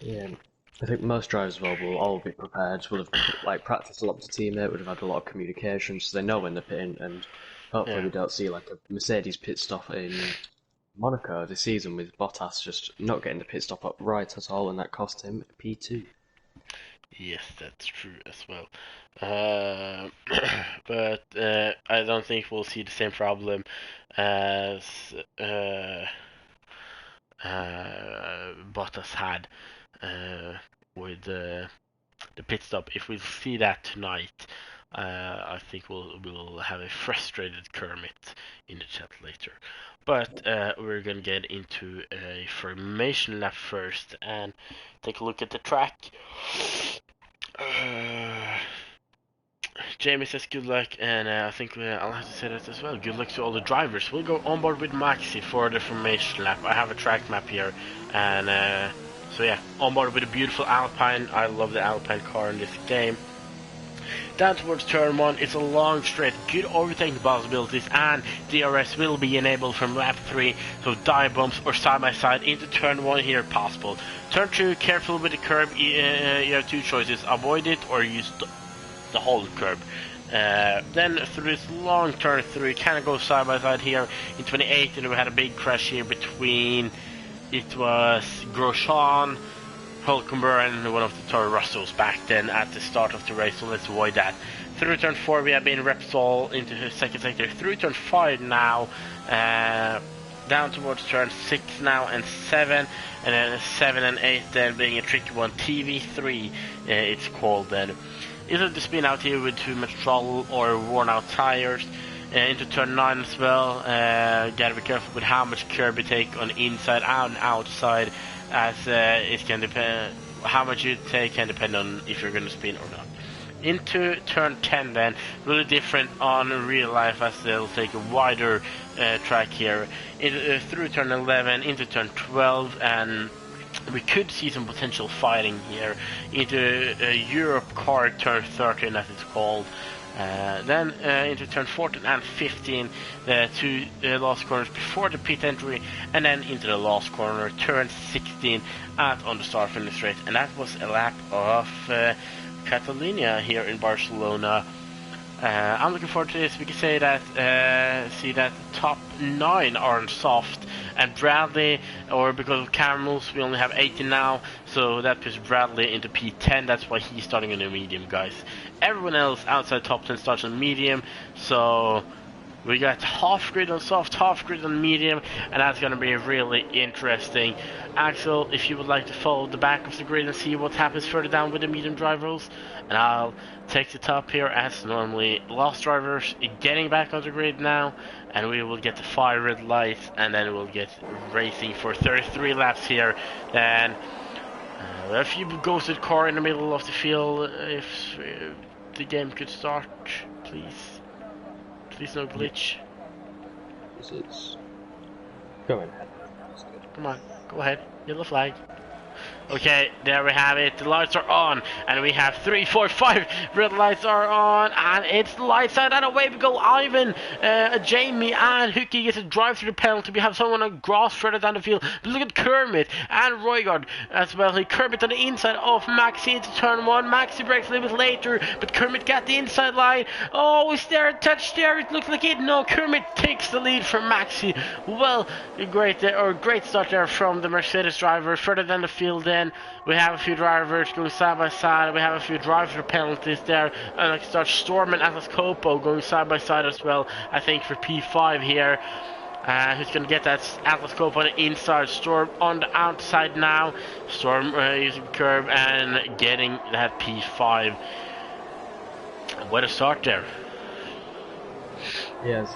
Yeah, I think most drivers will all be prepared. Will have practiced a lot with the teammate. Would have had a lot of communication, so they know when they're pitting, and hopefully we don't see like a Mercedes pit stop in Monaco this season with Bottas just not getting the pit stop up right at all, and that cost him P2. Yes, that's true as well. But I don't think we'll see the same problem as Bottas had with the pit stop. If we see that tonight, I think we'll have a frustrated Kermit in the chat later. But we're gonna get into a formation lap first and take a look at the track. Jamie says good luck, and I think I'll have to say that as well. Good luck to all the drivers. We'll go on board with Maxi for the formation lap. I have a track map here, and so yeah, on board with a beautiful Alpine. I love the Alpine car in this game. Down towards turn 1, it's a long straight, good overtaking possibilities, and DRS will be enabled from lap 3, so dive bumps or side by side into turn 1 here possible. Turn 2, careful with the curb. You have 2 choices: avoid it or use the whole curb. Then through this long turn 3, kind of go side by side here in 28, and we had a big crash here between, it was Grosjean, Hulkenberg, and one of the Toro Russells back then at the start of the race, so let's avoid that. Through turn 4 we have been Repsol into the second sector. Through turn 5 now, down towards turn 6 now and 7, and then 7 and 8 then being a tricky one. TV3 it's called then. Either the spin out here with too much throttle or worn out tires. Into turn 9 as well, gotta be careful with how much curb you take on inside and outside, as it can depend. how much you take can depend on if you're going to spin or not. Into turn 10 then, really different on real life as they'll take a wider track here. Through turn 11, into turn 12, and we could see some potential fighting here into Europe car turn 13 as it's called. Then into turn 14 and 15, the two last corners before the pit entry, and then into the last corner, turn 16 on the start finish race, and that was a lap of Catalunya here in Barcelona. I'm looking forward to this. We can say that see that top 9 are soft, and Bradley, or because of caramels, we only have 18 now, so that puts Bradley into P10. That's why he's starting on the medium, guys. Everyone else outside top 10 starts on medium, so we got half grid on soft, half grid on medium, and that's going to be really interesting. Axel, if you would like to follow the back of the grid and see what happens further down with the medium drivers, and I'll take the top here as normally. Last drivers getting back on the grid now, and we will get the 5 red lights, and then we'll get racing for 33 laps here. Then a few ghosted car in the middle of the field. If the game could start, please. Please no glitch. This is going ahead. Come on, go ahead. Yellow flag. Okay, there we have it. The lights are on, and we have 3, 4, 5 red lights are on, and it's lights out, and away we go. Ivan, Jamie, and Hookie gets to drive through the penalty. We have someone on grass further down the field. But look at Kermit and Roygard as well. Kermit on the inside of Maxi into turn 1. Maxi breaks a little bit later, but Kermit got the inside line. Oh, is there a touch there? It looks like it. No, Kermit takes the lead from Maxi. Well, great start there from the Mercedes driver. Further down the field then, we have a few drivers going side by side. We have a few driver penalties there, and I start Storm and Atlas Copo going side by side as well, I think, for P5 here. Who's going to get that Atlas Copo on the inside, Storm on the outside now. Storm using curve and getting that P5. What a start there. Yes,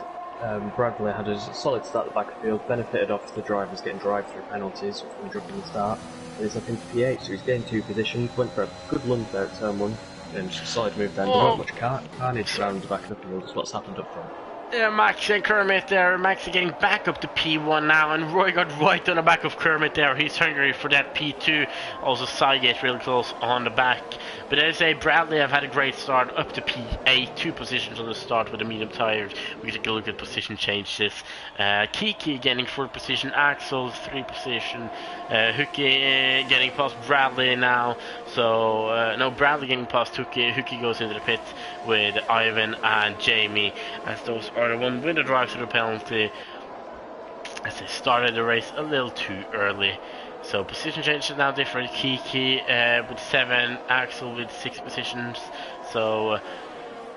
Bradley had a solid start at the back of the field, benefited off the drivers getting drive-through penalties from dropping the start. He's up into P8, so he's getting 2 positions, went for a good lunge there at turn 1, and just a solid move then. There wasn't much carnage around the back of the field, is what's happened up front. Yeah, Max and Kermit there. Max getting back up to P1 now, and Roy got right on the back of Kermit there. He's hungry for that P2. Also, Sygate really close on the back. But as I say, Bradley have had a great start up to P8, 2 positions on the start with the medium tires. We take a look at position changes. Kiki getting 4th position, Axel 3 position, Hookie getting past Bradley now. So, no, Bradley getting past Hookie. Hookie goes into the pit with Ivan and Jamie, as those are the one with the drive through the penalty, as they started the race a little too early. So position change is now different. Kiki with 7, Axel with 6 positions. So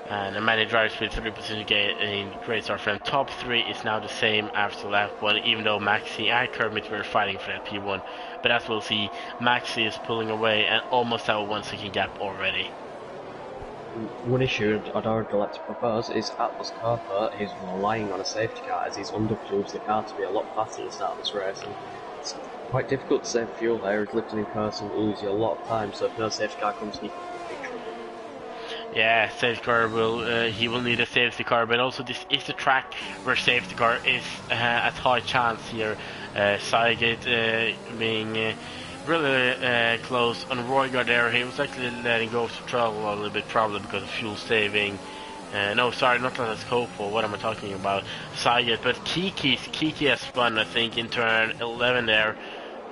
and many drivers with 3 positions getting great start from top 3 is now the same after lap 1, even though Maxi and Kermit were fighting for that P1. But as we'll see, Maxi is pulling away and almost have a 1 second gap already. One issue I'd already like to propose is Atlas Cooper is relying on a safety car as he's underfueled the car to be a lot faster at the start of this race. And it's quite difficult to save fuel there. He's lifting in person, losing a lot of time, so if no safety car comes, he can be in trouble. Yeah, safety car he will need a safety car, but also this is the track where safety car is at high chance here. Sygate being really close on Roygard there. He was actually letting go of the throttle a little bit, probably because of fuel saving. No, sorry, not that it's hopeful. What am I talking about? Sygate, but Kiki has spun, I think, in turn 11 there.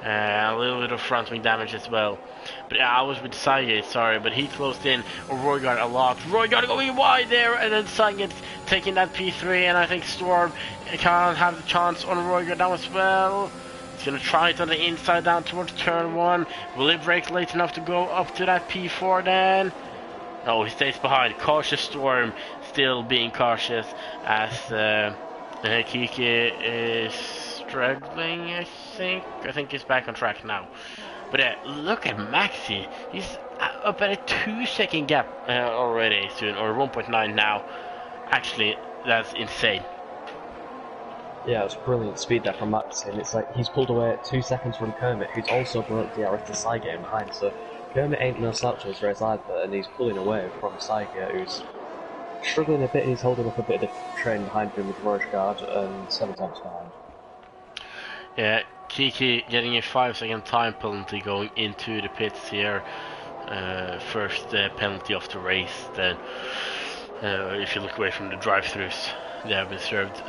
A little bit of front wing damage as well. But yeah, I was with Sygate, sorry, but he closed in Roygard a lot. Roygard going wide there, and then Sygate taking that P3, and I think Storm can't have the chance on Roygard now as well. He's going to try it on the inside down towards turn 1. Will he brake late enough to go up to that P4 then? No, he stays behind. Cautious Storm, still being cautious as Kiki is struggling, I think. I think he's back on track now. But look at Maxi. He's up at a 2 second gap already soon, or 1.9 now. Actually, that's insane. Yeah, it was brilliant speed there from Max, and it's like he's pulled away 2 seconds from Kermit, who's also broke DRS to Saiga in behind, so Kermit ain't no slouch to his race either, and he's pulling away from Saiga, who's struggling a bit. He's holding up a bit of the train behind him with Rocheguard and 7 times behind. Yeah, Kiki getting a 5-second time penalty going into the pits here. First penalty of the race. Then, if you look away from the drive-throughs, they have been served.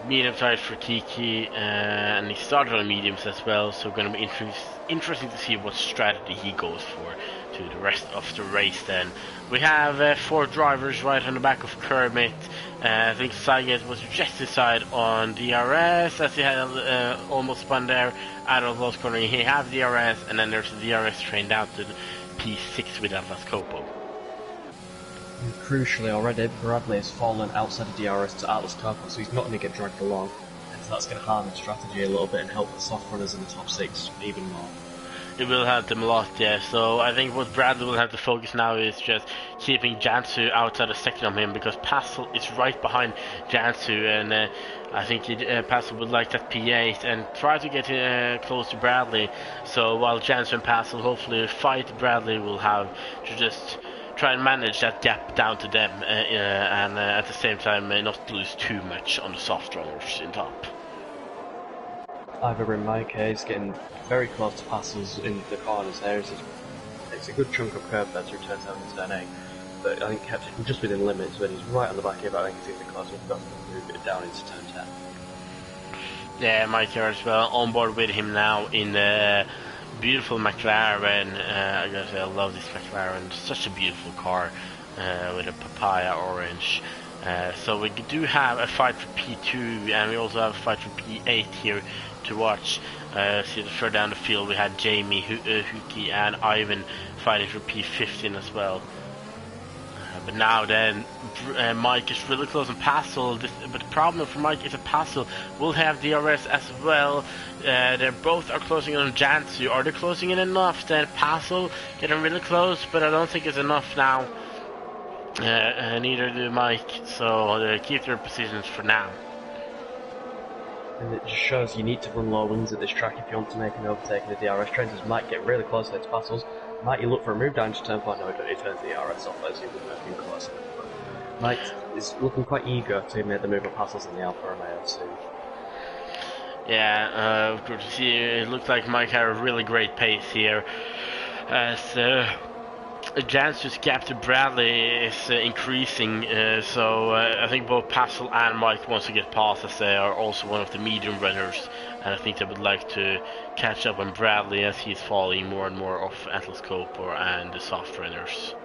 Medium tires for Kiki, and he started on mediums as well. So, going to be interesting to see what strategy he goes for to the rest of the race. Then we have 4 drivers right on the back of Kermit. I think Saiget was just inside on DRS as he had almost spun there out of close corner. He have DRS, and then there's a DRS train down to the P6 with Atlas Copo. And crucially already, Bradley has fallen outside of DRS to Atlas Copo, so he's not going to get dragged along. And so that's going to harm the strategy a little bit and help the soft runners in the top 6 even more. It will help them a lot, yeah. So I think what Bradley will have to focus now is just keeping Jansu outside a second of him, because Passel is right behind Jansu, and I think Passel would like that P8 and try to get close to Bradley. So while Jansu and Passel hopefully fight, Bradley will have to just try and manage that gap down to them, and at the same time not lose too much on the soft runners in top. Either in my case, getting very close to passes in the corners there. It's a good chunk of curve there to turn 7 and turn 8, but I think kept it just within limits when he's right on the back here, but I think it's even closer. We've got to move it down into turn 10. Yeah, Mike here as well, on board with him now in the beautiful McLaren. I gotta say, I love this McLaren, such a beautiful car with a papaya orange. So we do have a fight for P2, and we also have a fight for P8 here to watch. See further down the field we had Jamie, Huki and Ivan fighting for P15 as well. But now then, Mike is really close on Passel, but the problem for Mike is that Passel will have DRS as well. They both are closing in on Jansu. Are they closing in enough? Then Passel getting really close, but I don't think it's enough now. Neither do Mike, so they keep their positions for now. And it just shows you need to run low wings at this track if you want to make an overtake. The DRS trains might get really close to Passels. Might you look for a move down to turn 4? No, he turns the DRS off as he would have been closer. Mike is looking quite eager to make the move of Passels in the Alfa Romeo soon. Yeah, good to see. It looks like Mike had a really great pace here. As Jansu's gap to Bradley is increasing, so I think both Passel and Mike wants to get past, as they are also one of the medium runners, and I think they would like to catch up on Bradley as he's falling more and more off Atlas Cooper and the soft runners.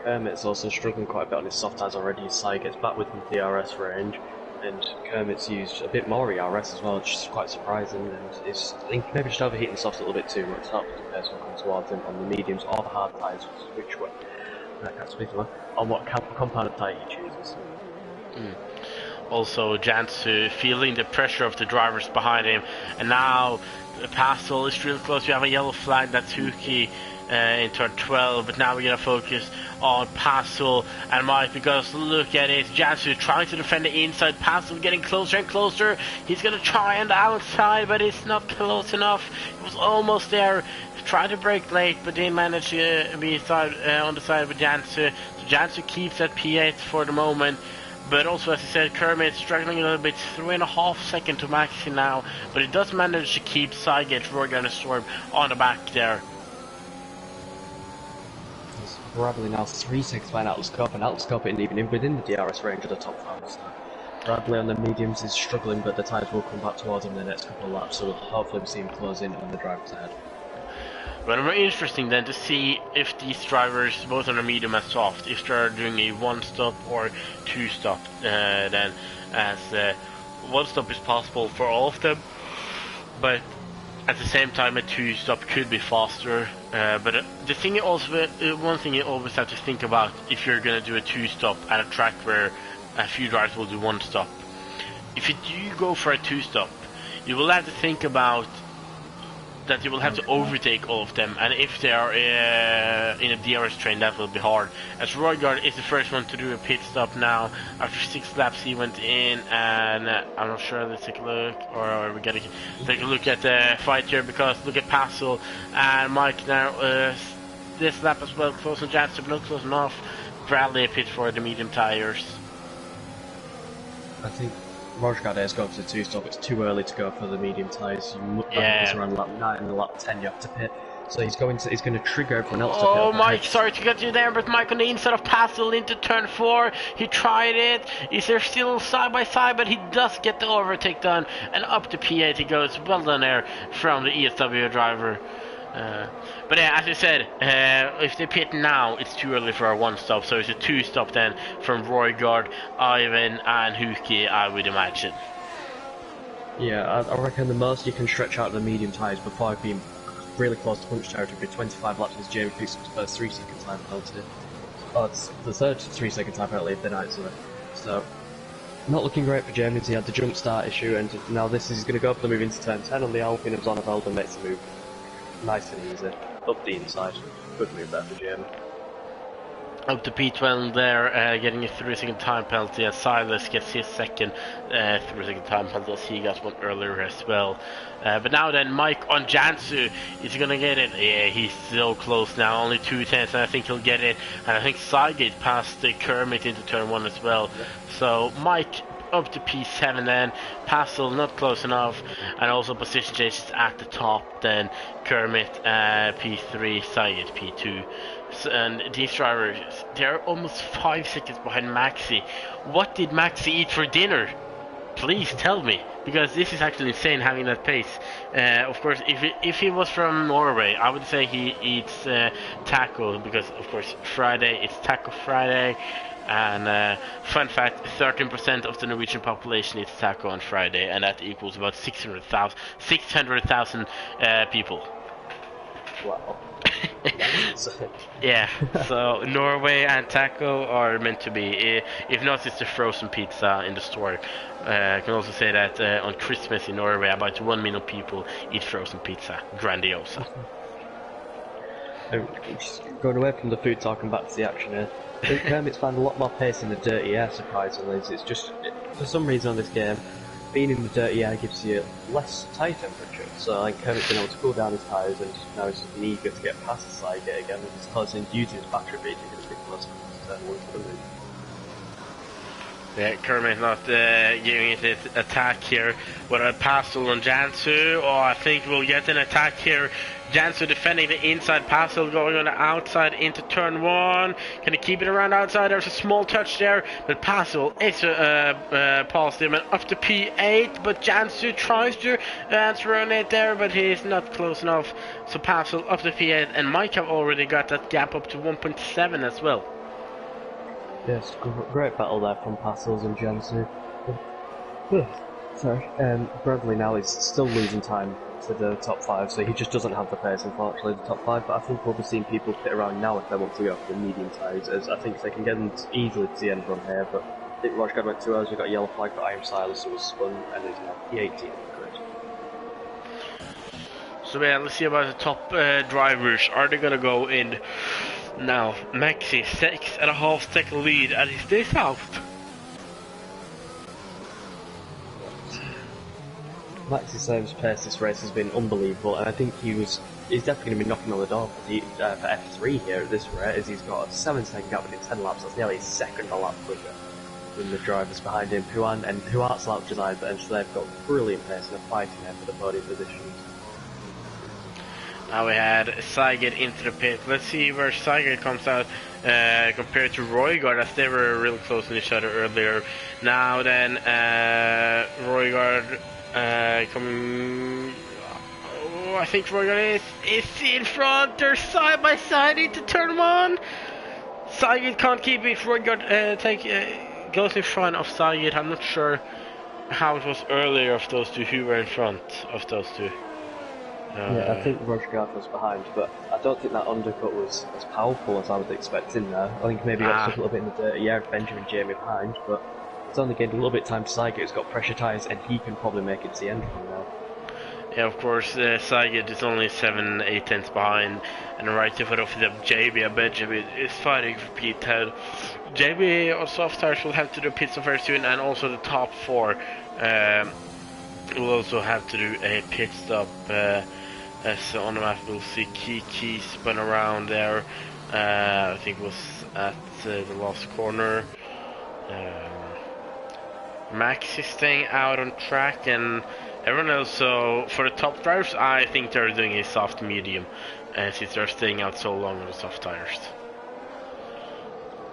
Kermit's also struggling quite a bit on his soft tires already. Sai gets back with the DRS range, and Kermit's used a bit more ERS as well, which is quite surprising, and is, I think, maybe just overheating the softs a little bit too much. Not the person coming towards him on the mediums or the hard tyres, which way. I can't speak to him on what compounded tyre he chooses. Also, Jansu feeling the pressure of the drivers behind him, and now Passel is really close. We have a yellow flag, that's Huki in turn 12, but now we're going to focus on Passel and Mike, because look at it, Jansu trying to defend the inside, Passel getting closer and closer. He's going to try on the outside, but it's not close enough. He was almost there, tried to brake late, but didn't manage to be on the side with Jansu. So Jansu keeps that P8 for the moment. But also, as I said, Kermit struggling a little bit, 3.5 seconds to Maxi now, but he does manage to keep Sygate, Roger and Storm on the back there. Bradley now 3 seconds behind Atlas Cooper, and Atlas Cooper isn't even within the DRS range of the top 5. So Bradley on the mediums is struggling, but the tyres will come back towards him in the next couple of laps, so we'll hopefully see him close in on the drivers ahead. But very interesting then to see if these drivers, both on the medium and soft, if they're doing a 1-stop or 2-stop, then, as 1-stop is possible for all of them, but at the same time a 2-stop could be faster. But the thing also, one thing you always have to think about if you're going to do a 2-stop at a track where a few drivers will do 1-stop. If you do go for a 2-stop, you will have to think about that you will have to overtake all of them, and if they are in a DRS train, that will be hard. As Roygaard is the first one to do a pit stop now. After 6 laps he went in, and I'm not sure, let's take a look, or we gotta take a look at the fight here, because look at Passel and Mike now, this lap as well, close on Jansen, but not close enough. Bradley pit for the medium tires. I think Rojgard has gone for the 2-stop. It's too early to go for the medium tyres. Yeah. Around lap 9 and lap 10 you have to pit. So he's going to trigger everyone else to pit. Oh, Mike, sorry to get you there, but Mike on the inside of Passel into turn 4. He tried it. He's there still side by side, but he does get the overtake done. And up to P8 he goes. Well done there from the ESW driver. But yeah, as you said, if they pit now, it's too early for a 1-stop, so it's a 2-stop then from Roygaard, Ivan and Huki, I would imagine. Yeah, I reckon the most you can stretch out the medium tyres before being really close to punch territory would be 25 laps as Jamie picks up his first 3-second time penalty. Oh, it's the third 3-second time penalty if they're not, so not looking great for Jamie. He had the jump start issue, and now this is going to go for the move into turn 10 on the Alpine of Zonneveld and makes the move nice and easy. Up the inside. Good move there for Jamie. Up to P12 there, getting a 3-second time penalty, as Silas gets his second 3-second time penalty, as he got one earlier as well. But now then, Mike on Jansu, is he gonna get it? Yeah, he's so close now, only 2 tenths, and I think he'll get it. And I think Sygate passed the Kermit into turn 1 as well. Yeah. So Mike up to P7 then, Passel not close enough, and also position changes at the top then, Kermit P3, Sygate P2. So, and these drivers, they're almost 5 seconds behind Maxi. What did Maxi eat for dinner? Please tell me, because this is actually insane having that pace. Of course, if he was from Norway, I would say he eats taco, because of course Friday, it's Taco Friday. And fun fact, 13% of the Norwegian population eats taco on Friday, and that equals about 600,000 people. Wow. Yeah, so Norway and taco are meant to be. If not, it's the frozen pizza in the store. I can also say that on Christmas in Norway, about 1 million people eat frozen pizza. Grandiosa. Going away from the food, talking back to the action here. I think Kermit's found a lot more pace in the dirty air, surprisingly. It's just, for some reason on this game, being in the dirty air gives you less tyre temperature. So I think Kermit's been able to cool down his tyres, and now he's just been eager to get past the side gate again. It's causing due to his battery being a bit close to turn 1 for the move. Yeah, Kermit not giving it an attack here. What a Passel on Jansu. Oh, I think we'll get an attack here. Jansu defending the inside, Passel going on the outside into turn 1. Can he keep it around outside? There's a small touch there, but Passel is past him and up to P8, but Jansu tries to answer on it there, but he's not close enough. So Passel up to P8, and Mike have already got that gap up to 1.7 as well. Yes, great battle there from Passels and Jansu. Sorry. Bradley now is still losing time to the top 5, so he just doesn't have the pace, unfortunately, the top 5, but I think we'll be seeing people pit around now if they want to go for the medium tyres, as I think they can get them easily to the end run here, but I think Rojgard went too early, we got a yellow flag, but I am Silas, who was spun, and is now P18. So yeah, let's see about the top drivers. Are they gonna go in now? Maxi, 6.5 second lead, and is this out? Maxi Save's pace this race has been unbelievable, and I think he's definitely going to be knocking on the door for F3 here at this rate, as he's got a 7-second gap within 10 laps. That's nearly a second a lap quicker than the drivers behind him, who aren't slouches either, and so they've got brilliant pace and are fighting there for the podium positions. Now we had Sygate into the pit. Let's see where Sygate comes out compared to Roygaard, as they were really close to each other earlier. Now then, Roygaard coming. Oh, I think Roygaard is in front. They're side by side into turn 1. Sygate can't keep it. Roygaard goes in front of Sygate. I'm not sure how it was earlier of those two who were in front of those two. Yeah, I think Rojgard was behind, but I don't think that undercut was as powerful as I was expecting there. I think maybe he got stuck a little bit in the dirty air, Benjamin Jamie behind, but it's only gained a little bit of time to Sygate, who's got pressure tyres, and he can probably make it to the end from now. Yeah, of course, Saget is only 7-8 tenths behind, and right in front of them, JB and Benjamin is fighting for P10. JB on soft tires will have to do pit stop very soon, and also the top four will also have to do a pit stop. As on the map, we'll see Kiki spun around there. I think it was at the last corner. Max is staying out on track, and everyone else. So for the top drivers, I think they're doing a soft medium, since they're staying out so long on the soft tires.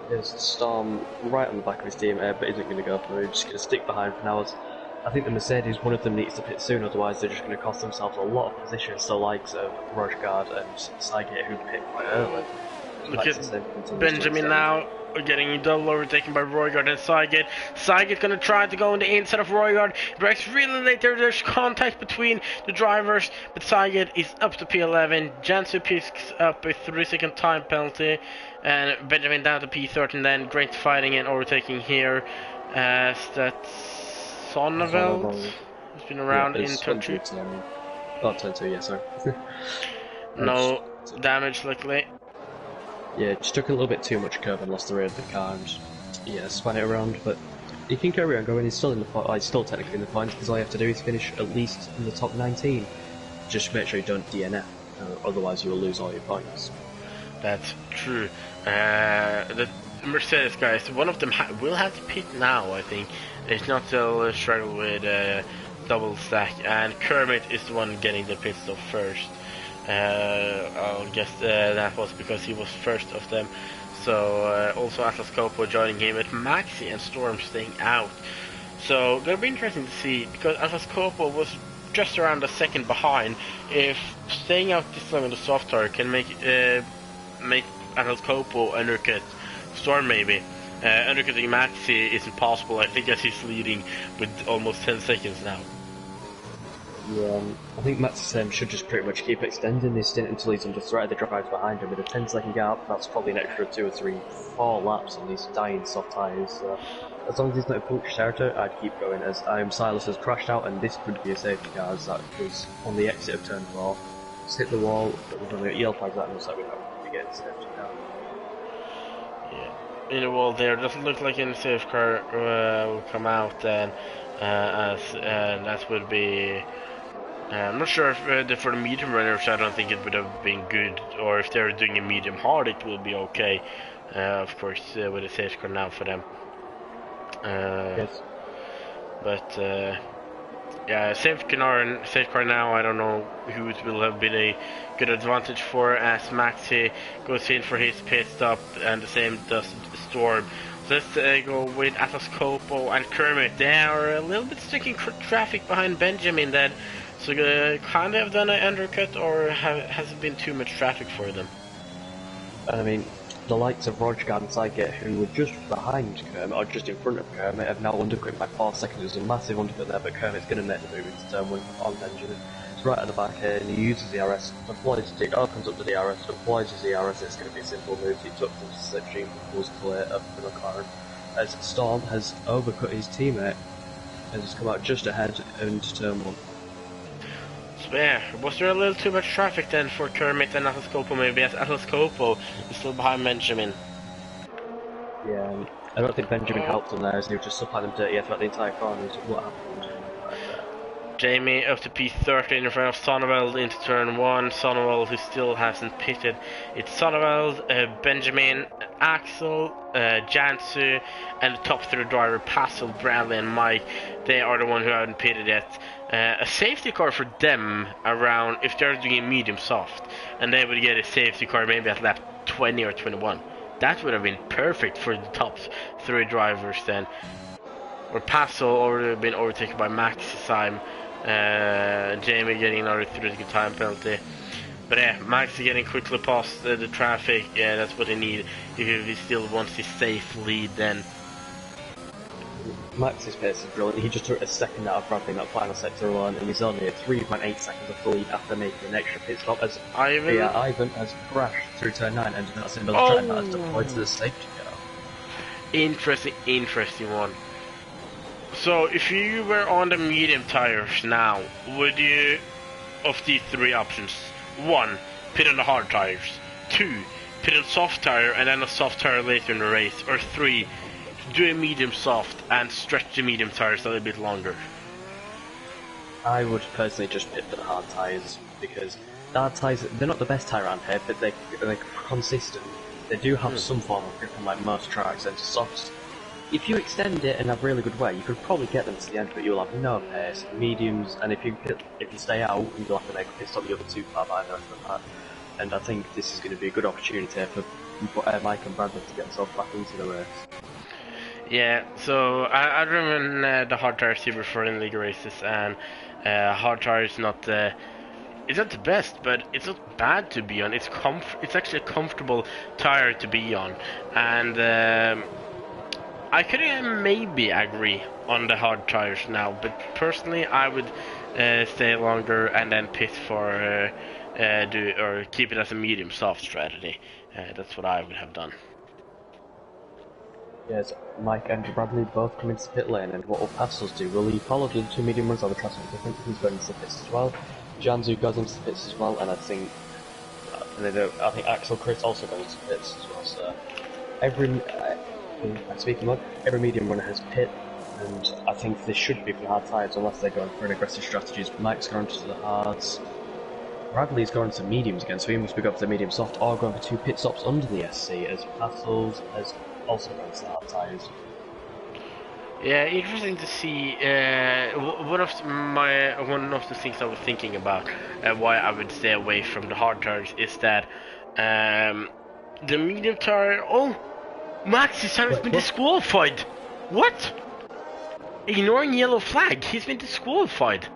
There's Storm right on the back of his team, but isn't going to go through. Just going to stick behind for now. I think the Mercedes, one of them needs to pit soon, otherwise they're just going to cost themselves a lot of positions. The likes of Rojgaard and Saget, who pit quite early. Look at Benjamin now getting double overtaken by Roygaard and Saget. Saget gonna try to go on the inside of Roygaard. Brakes really late there. There's contact between the drivers, but Saget is up to P11. Jansu picks up a 3-second time penalty, and Benjamin down to P13. Then great fighting and overtaking here, as that's Sonneveld has been around in turn 2. Oh, turn 2, yeah, sorry. No damage, luckily. Yeah, just took a little bit too much curve and lost the rear of the car and yeah, spun it around, but he can carry on going. He's still in the he's still technically in the points, because all you have to do is finish at least in the top 19. Just make sure you don't DNF, otherwise you will lose all your points. That's true. The Mercedes guys, one of them will have to pit now, I think. It's not still struggle with double stack, and Kermit is the one getting the pit stop first. I'll guess that was because he was first of them. So also Atlas Coppo joining him, with Maxi and Storm staying out. So gonna be interesting to see, because Atlas Coppo was just around a second behind. If staying out this long on the soft tire can make Atlas Coppo undercut Storm, maybe. Undercutting Maxi is impossible. I think as he's leading with almost 10 seconds now. Yeah, I think Max should just pretty much keep extending this stint until he's under threat of the drivers behind him. With a 10-second gap, that's probably an extra 2 or 3, 4 laps on these dying soft tyres. As long as he's not a puncture territory, I'd keep going, as Silas has crashed out, and this could be a safety car, as that was on the exit of turn 4. Just hit the wall, but we're going to yellow flag that, and looks like we're not going to get safety car. Yeah, in the wall there, doesn't look like any safe car will come out then, as that would be... I'm not sure if for the medium runners, I don't think it would have been good, or if they're doing a medium hard, it will be okay. Of course, with a safe car now for them. Yes. But yeah, safe car now. I don't know who it will have been a good advantage for, as Maxi goes in for his pit stop, and the same does Storm. So let's go with Atlas Coppo and Kermit. They are a little bit stuck in traffic behind Benjamin then. So kind of done an undercut, or has it been too much traffic for them? I mean, the likes of Rojgaard and Saget, who were just behind Kermit, or just in front of Kermit, have now undercut by 4 seconds. There's a massive undercut there, but Kermit's going to make the move into turn 1 on Benjamin. It's right at the back here, and he uses the RS, deploys it, opens up to the RS, deploys the RS. It's going to be a simple move. He took the slipstream, was clear of the McLaren. As Storm has overcut his teammate, and has come out just ahead into turn 1. Yeah, was there a little too much traffic then for Kermit and Atlas Coppo, maybe, as Atlas Coppo is still behind Benjamin? Yeah, I don't think Benjamin helped them there, as he was just supplying them dirty throughout the entire corner. What happened? Jamie up to P13 in front of Sonneveld into turn 1. Sonneveld, who still hasn't pitted. It's Sonneveld, Benjamin, Axel, Jansu, and the top 3 driver, Passel, Bradley, and Mike. They are the one who haven't pitted yet. A safety car for them around, if they're doing a medium soft, and they would get a safety car maybe at lap 20 or 21. That would have been perfect for the top 3 drivers then. Or Passel already been overtaken by Max this time. Jamie getting another 3-second time penalty. But yeah, Max getting quickly past the traffic. Yeah, that's what they need if he still wants his safe lead then. Max's pace is brilliant. He just took a second out of Bradley in that final sector alone, and he's only at 3.8 seconds of the lead after making an extra pit stop, as Ivan has crashed through turn 9 and not in the track that has deployed to the safety car. Interesting one. So if you were on the medium tires now, would you of these three options. 1. Pit on the hard tires. 2. Pit on soft tire and then a soft tire later in the race. Or 3. Do a medium soft and stretch the medium tires a little bit longer. I would personally just pit for the hard tyres, because the hard tyres, they're not the best tyre around here, but they're consistent. They do have some form of grip on like most tracks, and softs, if you extend it and have really good wear, you could probably get them to the end, but you'll have no pace. Mediums, and if you stay out, you'll have to make a pit stop the other two car behind after that. And I think this is going to be a good opportunity for Mike and Bradley to get themselves back into the race. Yeah, so I run the hard tires here before in league races, and hard tires not it's not the best, but it's not bad to be on. It's actually a comfortable tire to be on, and I could maybe agree on the hard tires now, but personally I would stay longer and then pit for keep it as a medium soft strategy. That's what I would have done. Yes, Mike and Bradley both come into the pit lane, and what will Passos do? Will he follow the two medium runs, or the traffic different? He's going into the pits as well. Janzu goes into the pits as well, and I think Axel Chris also goes into the pits as well. So every medium runner has pit, and I think they should be for hard tyres unless they're going for an aggressive strategies. Mike's going to the hards. Bradley's going to mediums again, so he must be going for the medium soft or going for two pit stops under the SC, as Passos has also going to the hard tyres. Yeah, interesting to see. One of the things I was thinking about why I would stay away from the hard tires is that the medium tire. Oh, Max this time has been disqualified. What? Ignoring yellow flag, he's been disqualified.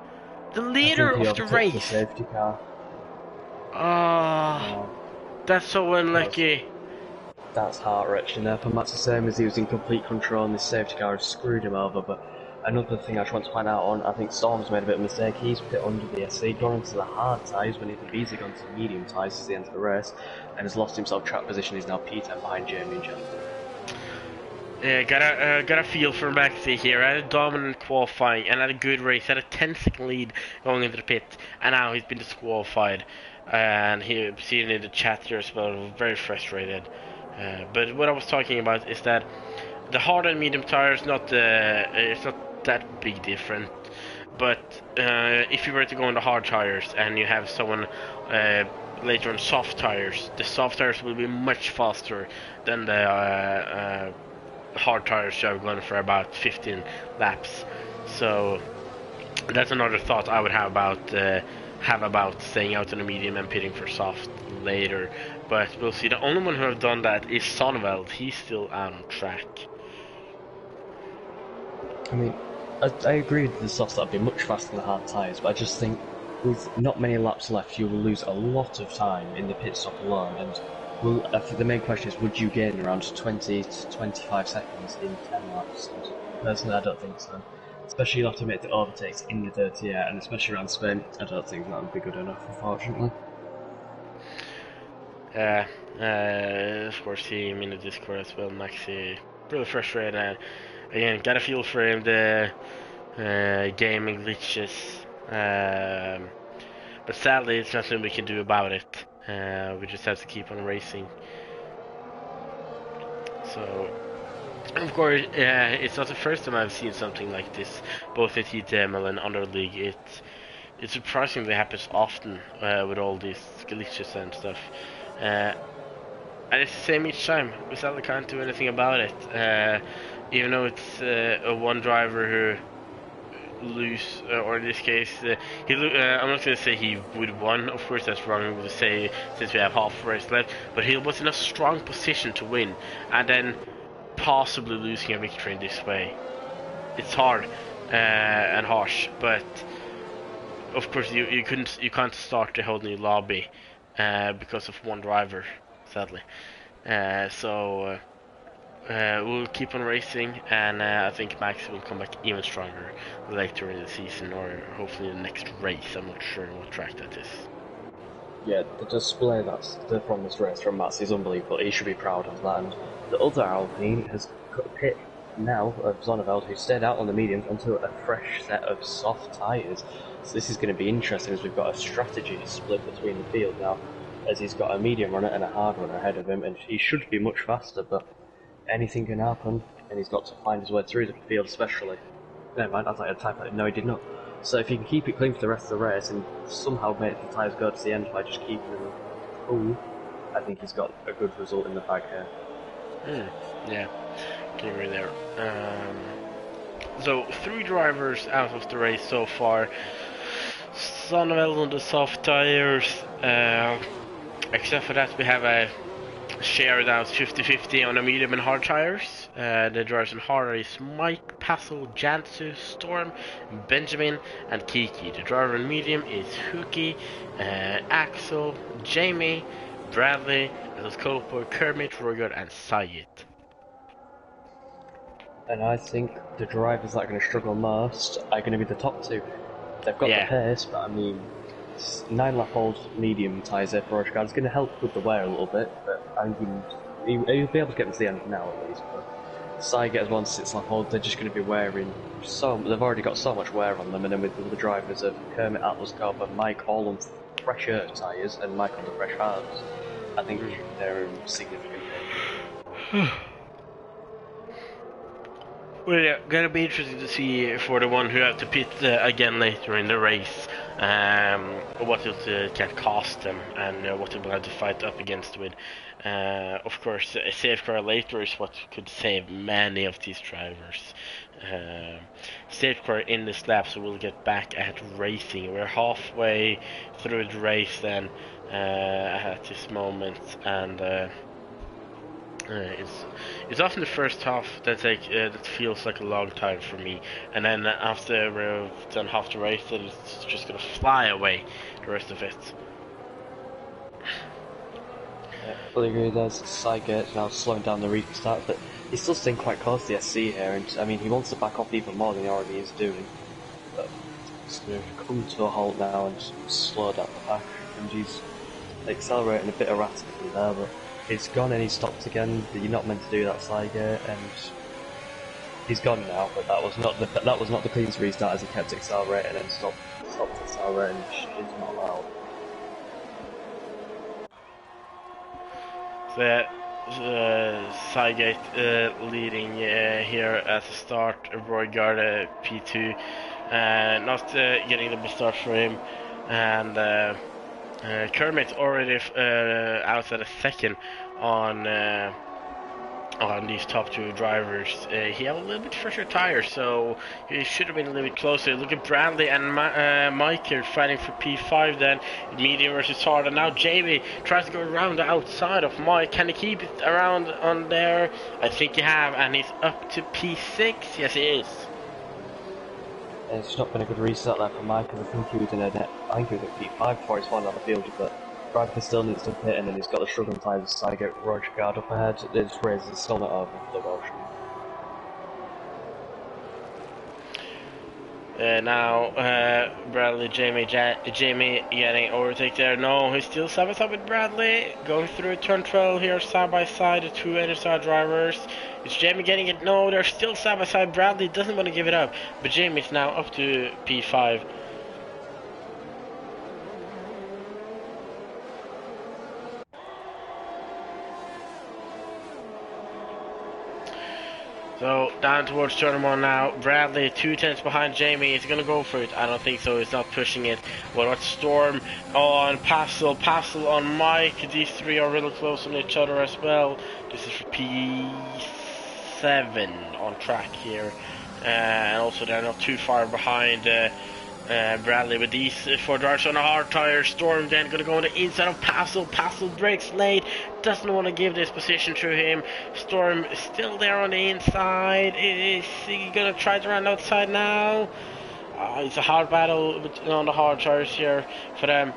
The leader of the race. The safety car. That's so unlucky. That's heart-wrenching there for Max, the same as he was in complete control and this safety car has screwed him over. But another thing I just want to point out on, I think Storm's made a bit of a mistake. He's put under the SC, gone into the hard tyres when he'd have easily gone to the medium tyres at the end of the race, and has lost himself track position. He's now P10 behind Jamie and Jen. Yeah, got a feel for Maxi here. Had a dominant qualifying and had a good race. Had a 10-second lead going into the pit, and now he's been disqualified. And he seen in the chat here as well, very frustrated. But what I was talking about is that the hard and medium tires it's not that big different. But if you were to go on the hard tires and you have someone later on soft tires, the soft tires will be much faster than the hard tires you have gone for about 15 laps. So that's another thought I would have about staying out on the medium and pitting for soft later. But we'll see. The only one who have done that is Sonneveld. He's still out on track. I mean, I agree with the softs that'd be much faster than the hard tyres, but I just think with not many laps left, you will lose a lot of time in the pit stop alone. And I think the main question is, would you gain around 20 to 25 seconds in 10 laps? And personally, I don't think so. Especially you'll have to make the overtakes in the dirty air, and especially around Spain, I don't think that would be good enough, unfortunately. Of course, him in the Discord as well, Maxi, really frustrated. And again, got a feel for him, the gaming glitches. But sadly, it's nothing we can do about it. We just have to keep on racing. So, of course, it's not the first time I've seen something like this, both in TTML and under league. It surprisingly happens often with all these glitches and stuff. And it's the same each time. We sadly can't do anything about it. Even though it's a one driver who lose, or in this case, I'm not going to say he would won. Of course, that's wrong to say since we have half a race left. But he was in a strong position to win, and then possibly losing a victory in this way. It's hard and harsh, but of course you can't start the whole new lobby because of one driver, sadly. So we'll keep on racing, and I think Max will come back even stronger later in the season, or hopefully the next race. I'm not sure what track that is. Yeah, the display from this race from Max is unbelievable. He should be proud of that. And the other Alpine has cut a pit now of Zonneveld, who stayed out on the mediums, onto a fresh set of soft tyres. So this is going to be interesting, as we've got a strategy split between the field now, as he's got a medium runner and a hard runner ahead of him, and he should be much faster, but anything can happen, and he's got to find his way through the field especially. Never mind, I thought I'd type it. No, he did not. So if he can keep it clean for the rest of the race and somehow make the tyres go to the end by just keeping them cool, I think he's got a good result in the bag here. Yeah, agree there. So 3 drivers out of the race so far. Zonneveld on the soft tires. Except for that, we have a share down 50-50 on the medium and hard tires. The drivers in hard is Mike, Passel, Jansu, Storm, Benjamin, and Kiki. The driver in medium is Huki, Axel, Jamie, Bradley, and those Cowboy, Kermit, Roger, and Sayed. And I think the drivers that are going to struggle most are going to be the top 2. They've got the pace, but I mean, 9-lap-old medium tyres there for Oshgard is going to help with the wear a little bit, but I think he'll be able to get them to the end now at least. But Saiget as 1-6-lap-old, they're just going to be wearing they've already got so much wear on them, and then with the drivers of Kermit, Atlas, Cooper, Mike all on fresher tyres and Mike on the fresh hards, I think they're in significant danger. Well, yeah, gonna be interesting to see for the one who have to pit again later in the race, what it can cost them and what they will have to fight up against with. Of course, a safeguard later is what could save many of these drivers. Safeguard in this lap, so we'll get back at racing. We're halfway through the race then at this moment, and it's often the first half that feels like a long time for me, and then after we've done half the race, then it's just gonna fly away the rest of it. Yeah, fully agree. There's Saiget now slowing down the restart, but he's still staying quite close to the SC here, and I mean he wants to back off even more than he already is doing. But he's going to come to a halt now and slow down the back, and he's accelerating a bit erratically there, but it's gone and he stopped again. You're not meant to do that, Saiget, and he's gone now. But that was not the cleanest restart, as he kept accelerating and stopped accelerating, which is not allowed. Saiget leading here at the start. Roygaard P2, not getting the best start for him, and Kermit's already out at a second on these top 2 drivers. He had a little bit fresher tires, so he should have been a little bit closer. Look at Bradley and Mike here fighting for P5 then, medium versus hard, and now Jamie tries to go around the outside of Mike. Can he keep it around on there? I think he have, and he's up to P6. Yes, he is. It's not been a good restart there for Mike, because I think he was at P5 before he's fallen on the field, but Bradley still needs to pit, and then he's got the struggling tyres to get Rochgard up ahead. This race is still not over for the Welsh. Now Bradley, Jamie getting overtake there. No, he's still side by side with Bradley, going through turn 12 here, side by side, the 2 interside drivers. Is Jamie getting it? No, they're still side by side. Bradley doesn't want to give it up, but Jamie's now up to P5. So, down towards turn 1 now. Bradley, 2 tenths behind Jamie. Is he going to go for it? I don't think so. He's not pushing it. What about Storm on Passel? Passel on Mike. These 3 are really close on each other as well. This is for P7 on track here. And also, they're not too far behind Bradley, with these 4 drivers on a hard tire. Storm then going to go on the inside of Passel. Passel breaks late, doesn't want to give this position to him. Storm is still there on the inside. Is he going to try to run outside now? It's a hard battle on the hard tires here for them.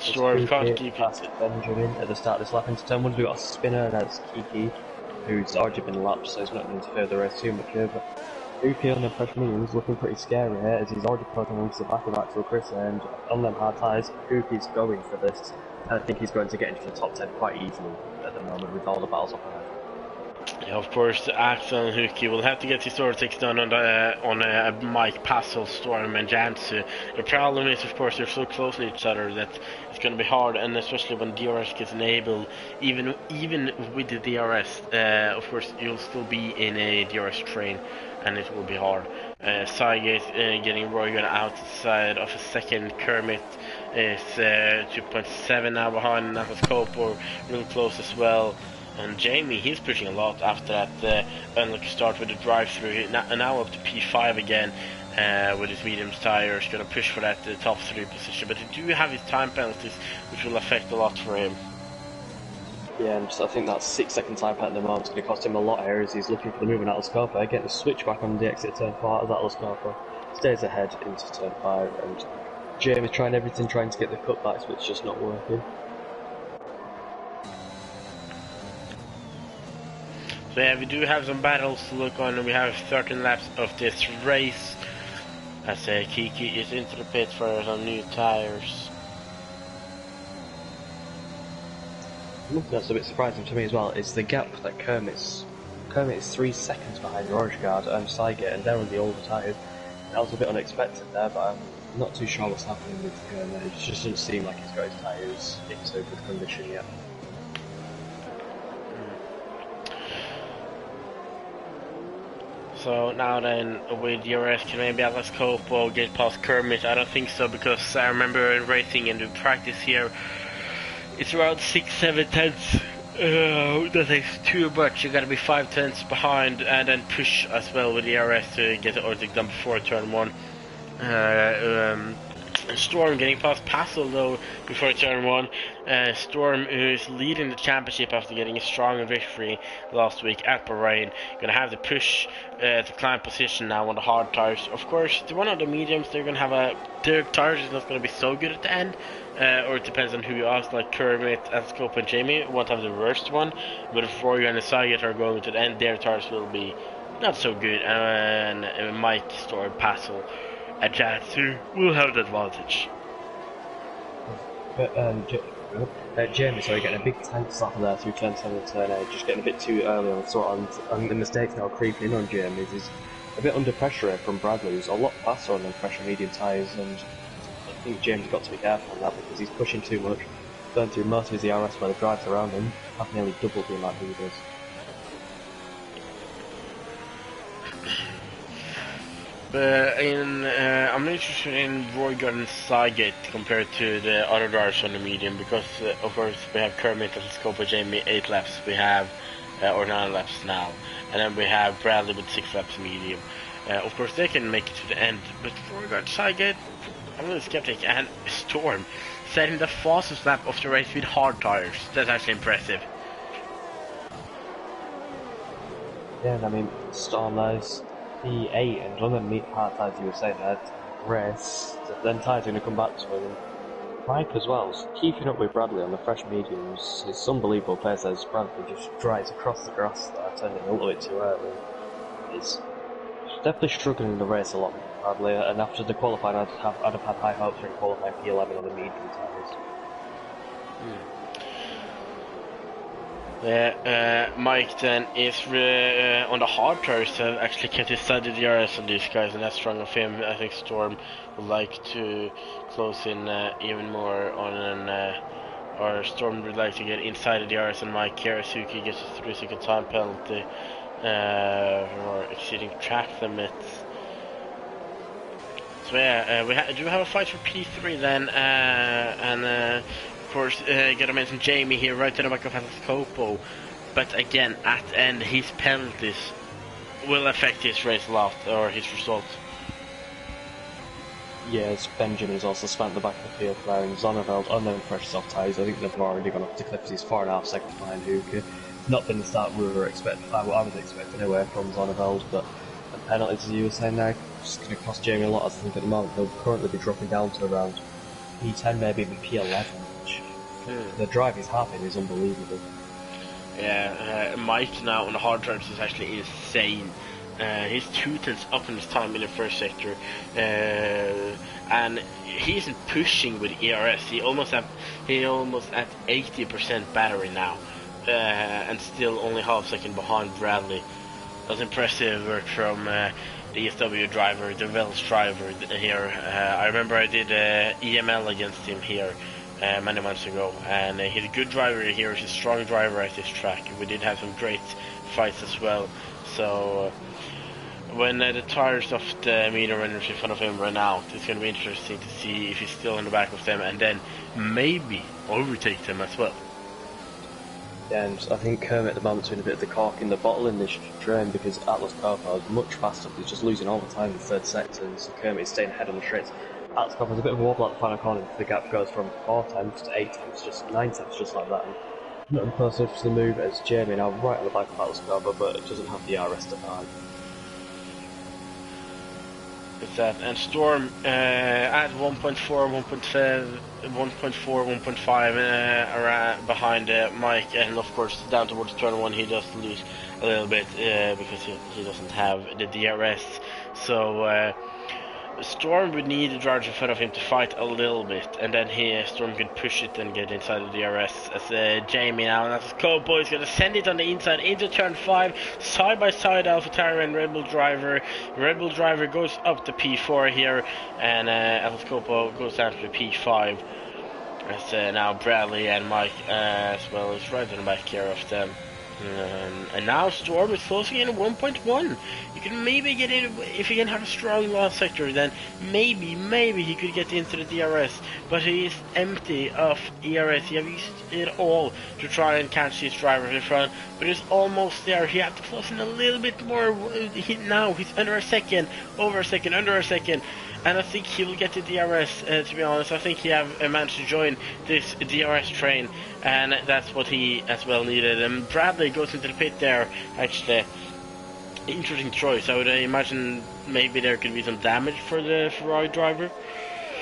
Storm can't keep it. Benjamin at the start of this lap into turn 1. We've got a spinner, and that's Kiki, who's already been lapped, so he's not going to interfere with the race too much here, but Uki on the fresh medium is looking pretty scary here, as he's already plugging into the back of Axel Chris, and on them hard tyres, Uki's going for this. I think he's going to get into the top 10 quite easily at the moment with all the battles up ahead. Yeah, of course, Axel and Huki will have to get his Vortex done on Mike, Passel, Storm, and Jansu. The problem is, of course, they're so close to each other that it's going to be hard, and especially when DRS gets enabled, even with the DRS, of course, you'll still be in a DRS train, and it will be hard. Sygate getting Roygan outside of a second. Kermit is 2.7 now behind, and that was Copo real close as well. And Jamie, he's pushing a lot after that unlucky start with the drive-through. Now up to P5 again with his medium tires. Going to push for that top 3 position. But he do have his time penalties, which will affect a lot for him. Yeah, and I think that 6-second time penalty at the moment is going to cost him a lot of areas. He's looking for the moving Atlas Coppa, getting the switch back on the exit turn 4 of Atlas Coppa. Stays ahead into turn 5, and Jamie's trying everything, trying to get the cutbacks, but it's just not working. So yeah, we do have some battles to look on, and we have 13 laps of this race. As Kiki is into the pit for some new tires. Something that's a bit surprising to me as well is the gap that Kermit is 3 seconds behind Rorschach and Sygate, and they're on the older tyres. That was a bit unexpected there, but I'm not too sure what's happening with Kermit. It just doesn't seem like he's got his tyres in so good condition yet. So now then, with DRS, can maybe Atlas Copo get past Kermit? I don't think so, because I remember in racing and in practice here, it's around 6-7 tenths. That takes too much. You gotta be 5 tenths behind and then push as well with DRS to get the Ortic done before turn 1. Storm getting past Passel though before turn 1. Storm, who's leading the championship after getting a strong victory last week at Bahrain, gonna have to push to climb position now on the hard tires. Of course, the one of the mediums, they're gonna have their tires is not gonna be so good at the end, or it depends on who you ask. Like Kermit, Scope, and Jamie won't have the worst one, but if Roy and Sygate are going to the end, their tires will be not so good, and Mike, Storm, Passel, Ajatsu will have the advantage. But Jamie, sorry, getting a big tank slap there through turn 7 and turn 8, just getting a bit too early on the throttle, and the mistakes now creeping in on Jamie. He's a bit under pressure here from Bradley, who's a lot faster on them pressure medium tyres, and I think Jamie's got to be careful on that because he's pushing too much, going through most of his ERS where the drives around him have nearly doubled the amount he does. I'm interested in Roygan and Sygate compared to the other drivers on the medium, because of course we have Kermit and Scopa Jamie 8 laps, we have or 9 laps now, and then we have Bradley with 6 laps medium. Of course they can make it to the end, but Roygan and Sygate, I'm a little skeptic. And Storm setting the fastest lap of the race with hard tires. That's actually impressive. Yeah, and I mean, Storm knows P8 and underneath hard tyres, you were saying that race, then tyres are going to come back to him. Mike as well, keeping up with Bradley on the fresh mediums. It's unbelievable pace as Bradley just drives across the grass there, turning a little bit too early. He's definitely struggling in the race a lot, Bradley, and after the qualifying I'd have had high hopes for qualifying P11 on the medium tyres. Mike then is on the hard tires to actually kept his side of the DRS on these guys, and that's strong of him. I think Storm would like to close in even more on or Storm would like to get inside of the DRS, and Mike Karasuki gets a 3-second time penalty for exceeding track limits. So yeah, we do have a fight for P3 then, and of course, gotta mention Jamie here, right to the back of Atlas Copo. But again, at the end, his penalties will affect his race a lot, or his results. Yes, Benjamin has also spanned the back of the field there, and Zonneveld on them fresh soft tyres. I think they've already gone up to clips. He's 4.5 seconds behind Hook. Not been the start we were expecting, I was expecting anyway from Zonneveld, but the penalties, as you were saying now, it's going to cost Jamie a lot. I think at the moment they'll currently be dropping down to around P10, maybe even P11. The drive he's having is unbelievable. Yeah, Mike now on the hard drives is actually insane. He's 2 tenths up in his time in the first sector, and he isn't pushing with ERS. He almost at 80% battery now. and still only half second behind Bradley. That's impressive work from the ESW driver, the Welsh driver here. I remember I did EML against him here many months ago, and he's a good driver here. He's a strong driver at this track. We did have some great fights as well. So when the tires of the medium runners in front of him run out, it's going to be interesting to see if he's still in the back of them, and then maybe overtake them as well. Yeah, and I think Kermit at the moment's doing a bit of the cork in the bottle in this train, because Atlas Coppo is much faster. He's just losing all the time in the third sector, and so Kermit is staying ahead on the straights. Atlas Coppo has a bit of a wobble at the final corner. The gap goes from 4 tenths to 8 tenths, just 9 tenths, just like that. And not in person for the move as Jamie now right on the back of Atlas Coppo, but it doesn't have the RS to find. With that, and Storm at 1.4, 1.5, 1.5 behind Mike, and of course down towards turn 1 he does lose a little bit because he doesn't have the DRS. So Storm would need the driver in front of him to fight a little bit, and then Storm could push it and get inside the DRS. As Jamie now, and that's Cowboy is going to send it on the inside into turn 5, side by side AlphaTauri and Red Bull driver. Red Bull driver goes up to P4 here, and Alpha Copo goes down to P5. As now Bradley and Mike as well is right in the back here of them. And now Storm is closing in at 1.1. You can maybe get in, if he can have a strong last sector, then maybe he could get into the DRS, but he is empty of ERS. He has used it all to try and catch his driver in front, but he's almost there. He has to close in a little bit more. Now he's under a second, over a second, under a second, and I think he will get the DRS, to be honest. I think he have managed to join this DRS train, and that's what he as well needed. And Bradley goes into the pit there, actually. Interesting choice. I would imagine maybe there could be some damage for the Ferrari driver.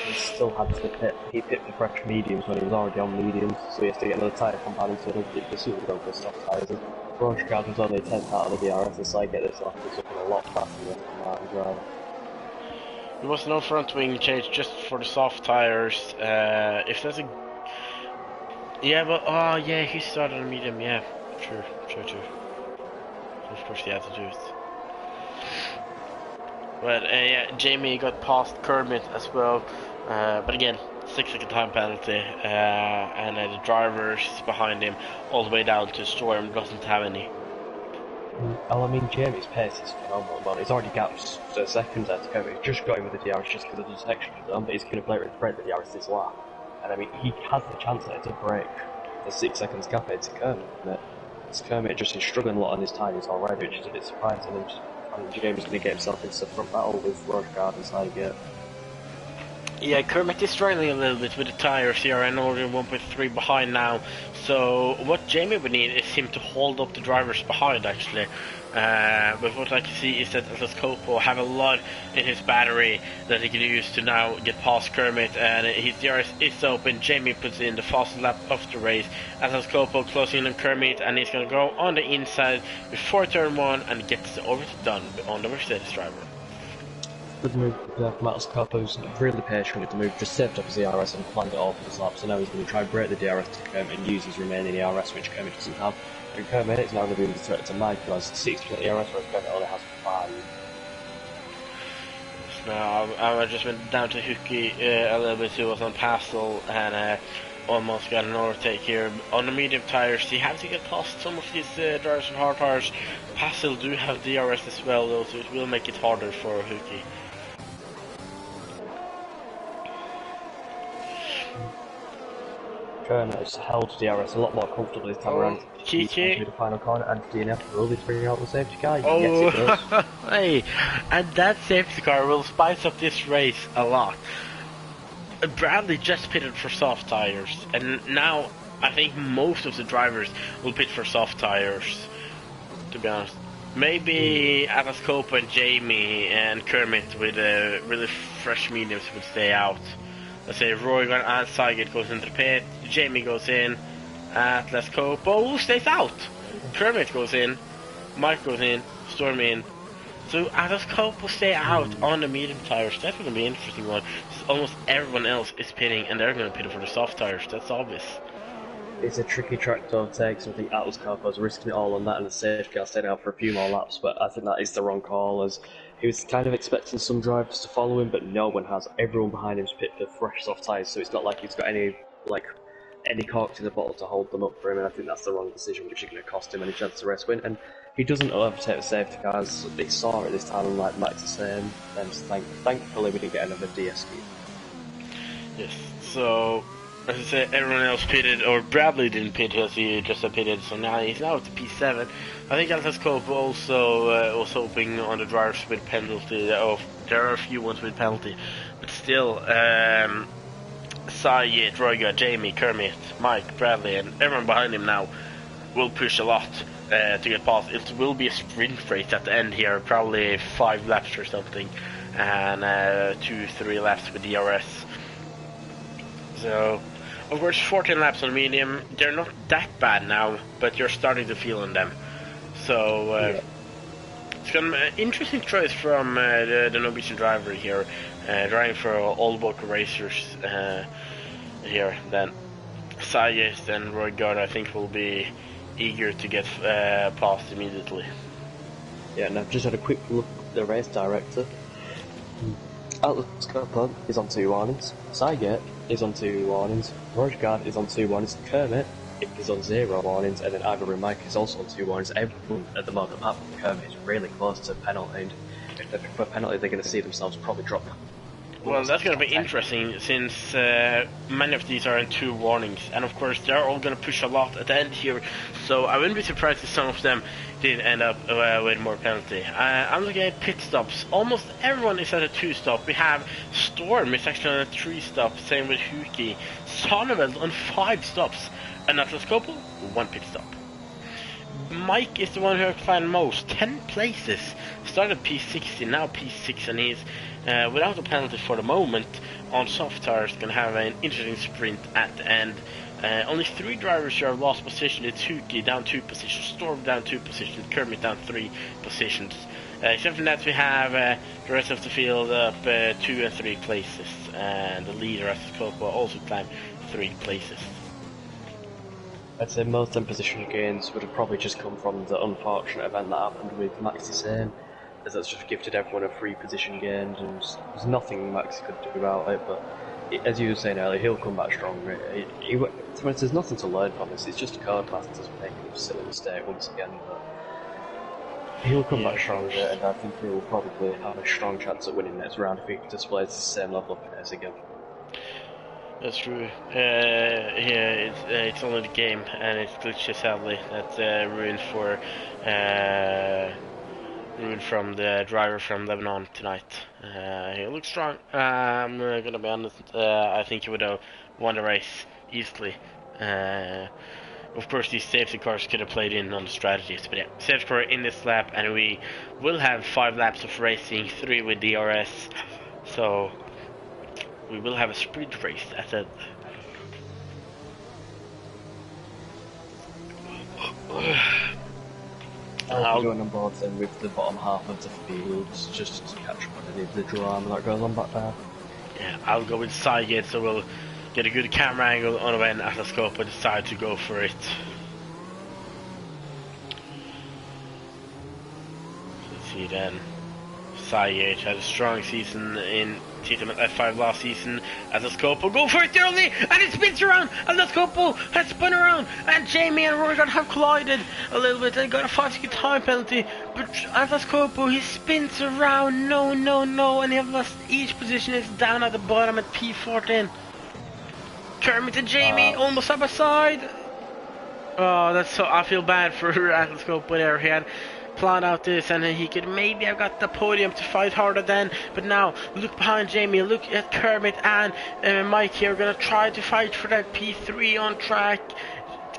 He still had to pit. He picked the fresh mediums when he was already on mediums, so he has to get another tyre compound into it. He just go for soft tyres. And Roche was only 10th out of the DRS, so I get this off. He's looking a lot faster than the Martin driver. There was no front wing change just for the soft tires. If there's a... Yeah, but... Oh, yeah, he started on medium. Yeah, true. Of course he had to do it. But, yeah, Jamie got past Kermit as well. But again, 6-second time penalty. And the drivers behind him all the way down to Storm doesn't have any. Well, I mean, Jamie's pace is phenomenal, man. He's already gapped the seconds out to Kermit. He's just got him with the DRS just because of the detection he's done, but he's going to break the DRS this lap. And I mean, he has the chance there to break the 6 seconds gap into Kermit. But Kermit just is struggling a lot on his tyres already, which is a bit surprising. And Jamie's going to get himself into the front battle with Roche inside again. Yeah, Kermit is struggling a little bit with the tires here, and only 1.3 behind now. So what Jamie would need is him to hold up the drivers behind, actually. But what I can see is that Atlas Copo have a lot in his battery that he can use to now get past Kermit, and his DRS is open. Jamie puts in the fastest lap of the race. Atlas Copo closing in on Kermit, and he's going to go on the inside before turn 1 and gets the overdone on the Mercedes driver. Good move from Atlas Copo's really patient with the move, just saved up his DRS and planned it all for the lap, so now he's going to try and break the DRS to Kermit and use his remaining DRS, which Kermit doesn't have. And Kermit is now going to be the threat to Mike, who has 6% DRS, whereas Kermit only has 5. Now, I just went down to Hookie a little bit, he was on Pastel, and almost got an overtake here. On the medium tires, he has to get past some of these drivers and hard tires. Pastel do have DRS as well, though, so it will make it harder for Hookie. Kermit has held DRS a lot more comfortably this time around. Kiki. To the final corner, and DNF will be bringing out the safety car. Oh, yes, it does. Hey, and that safety car will spice up this race a lot. Bradley just pitted for soft tires, and now I think most of the drivers will pit for soft tires, to be honest. Maybe Atlas Copa and Jamie and Kermit with really fresh mediums would stay out. Let's say Roy and Saget goes into the pit, Jamie goes in, Atlas Copa stays out, Kermit goes in, Mike goes in, Storm in. So Atlas Copa stay out on the medium tires. That's going to be an interesting one. Almost everyone else is pitting, and they're going to pit for the soft tires. That's obvious. it's a tricky track to overtake, so I think Atlas Coppa was risking it all on that and the safety car stayed out for a few more laps, but I think that is the wrong call, as he was kind of expecting some drivers to follow him, but no one has. Everyone behind him's pit for fresh soft tyres, so it's not like he's got any corks in the bottle to hold them up for him, and I think that's the wrong decision, which is going to cost him any chance to race win. And he doesn't overtake the safety cars. They saw it this time, and like Max is saying, and thankfully we didn't get another DSQ. Yes, so as I said, everyone else pitted, or Bradley didn't pit as he just pitted, so now he's now at the P7. I think Atlas Coppa also was hoping on the drivers with penalty. Oh, there are a few ones with penalty, but still, Sayed, Royga, Jamie, Kermit, Mike, Bradley, and everyone behind him now will push a lot to get past. It will be a sprint race at the end here, probably 5 laps or something, and 2-3 laps with DRS. So, of course, 14 laps on medium, they're not that bad now, but you're starting to feel on them. So, it's going to be an interesting choice from the Norwegian driver here, driving for all Walker racers here. Then Sayes and Roy Gard, I think, will be eager to get past immediately. Yeah, and I've just had a quick look at the race director. Atlas Coppa is on 2 warnings, Saget is on 2 warnings, Rojgard is on 2 warnings, Kermit is on 0 warnings, and then Ivory Mike is also on 2 warnings. Everyone at the moment, apart from Kermit, is really close to penalty, and if they prefer penalty, they're going to see themselves probably drop. Well, that's going to be interesting, since many of these are in 2 warnings, and of course they're all going to push a lot at the end here, so I wouldn't be surprised if some of them did end up with more penalty. I'm looking at pit stops. Almost everyone is at a 2 stop. We have Storm is actually on a 3 stop, same with Huki. Sonneveld on 5 stops, and Atlas Coppa, 1 pit stop. Mike is the one who has climbed most, 10 places. Started P60, now P6, and he's without a penalty for the moment on soft tires, going to have an interesting sprint at the end. Only 3 drivers who have lost position. It's Huki down 2 positions, Storm down 2 positions, Kermit down 3 positions. Except from that, we have the rest of the field up 2 and 3 places, and the leader, Atlas Coppa, also climbed 3 places. I'd say most of them position gains would have probably just come from the unfortunate event that happened with Maxi Sane, as that's just gifted everyone a free position gain, and there's nothing Maxi could do about it, but as you were saying earlier, he'll come back stronger. There's nothing to learn from this, it's just a card class that doesn't make a silly mistake once again, but he'll come back stronger, and I think he'll probably have a strong chance at winning next round if he displays the same level of fitness again. That's true. Yeah, it's only the game, and it's glitches sadly that ruined from the driver from Lebanon tonight. He looks strong. I'm gonna be honest. I think he would have won the race easily. Of course, these safety cars could have played in on the strategies, but yeah, safety car in this lap, and we will have 5 laps of racing, 3 with DRS. So we will have a sprint race at that. I'll be going on board then with the bottom half of the field just to catch up on the drama that goes on back there. Yeah, I'll go with side gate, so we'll get a good camera angle on when Atlas Coppa decide to go for it. Let's see then. Sayed had a strong season in TTML F5 last season. Atlas Coppa go for it early, and it spins around. Atlas Coppa has spun around, and Jamie and Roger have collided a little bit and got a 5-second time penalty. But Atlas Coppa, he spins around, no, and he has lost each position. Is down at the bottom at P14. Kermit and Jamie almost side by side. Oh, that's so. I feel bad for Atlas Coppa there. He had planned out this, and he could maybe have got the podium to fight harder then, but now look behind Jamie, look at Kermit and Mike here, gonna try to fight for that P3 on track.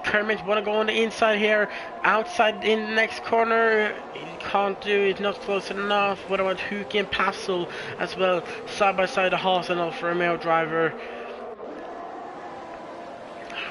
Kermit wanna go on the inside here, outside in the next corner, he can't do it, not close enough. What about Huki and Passel as well, side by side, the Haas and Alfa Romeo driver.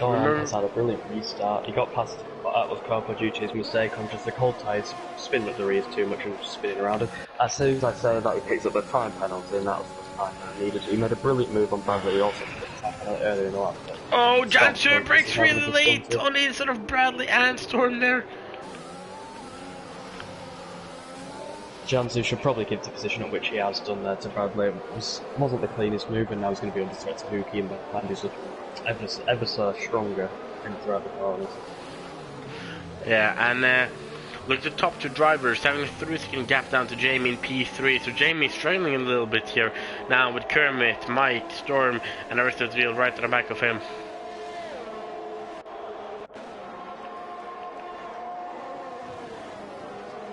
Has had a brilliant restart. He got past Atlas Coppa due to his mistake on just the cold tyres spinning up the rears too much and spinning around him. As soon as I say that, he picks up the time penalty, and that was the time that he needed. He made a brilliant move on Bradley. He also picked up the time penalty earlier in the lap. But Oh, stop Jansu front because breaks he's having a really good late stunt. on the sort of Bradley and Storm there. Jansu should probably give the position at which he has done there to Bradley. It wasn't the cleanest move, and now he's going to be under threat to Huki, and behind he's looking ever so stronger in throughout the corners. Yeah, and look, the top two drivers having a 3-second gap down to Jamie in P3, so Jamie's struggling a little bit here now with Kermit, Mike, Storm, and the rest of the field right to the back of him.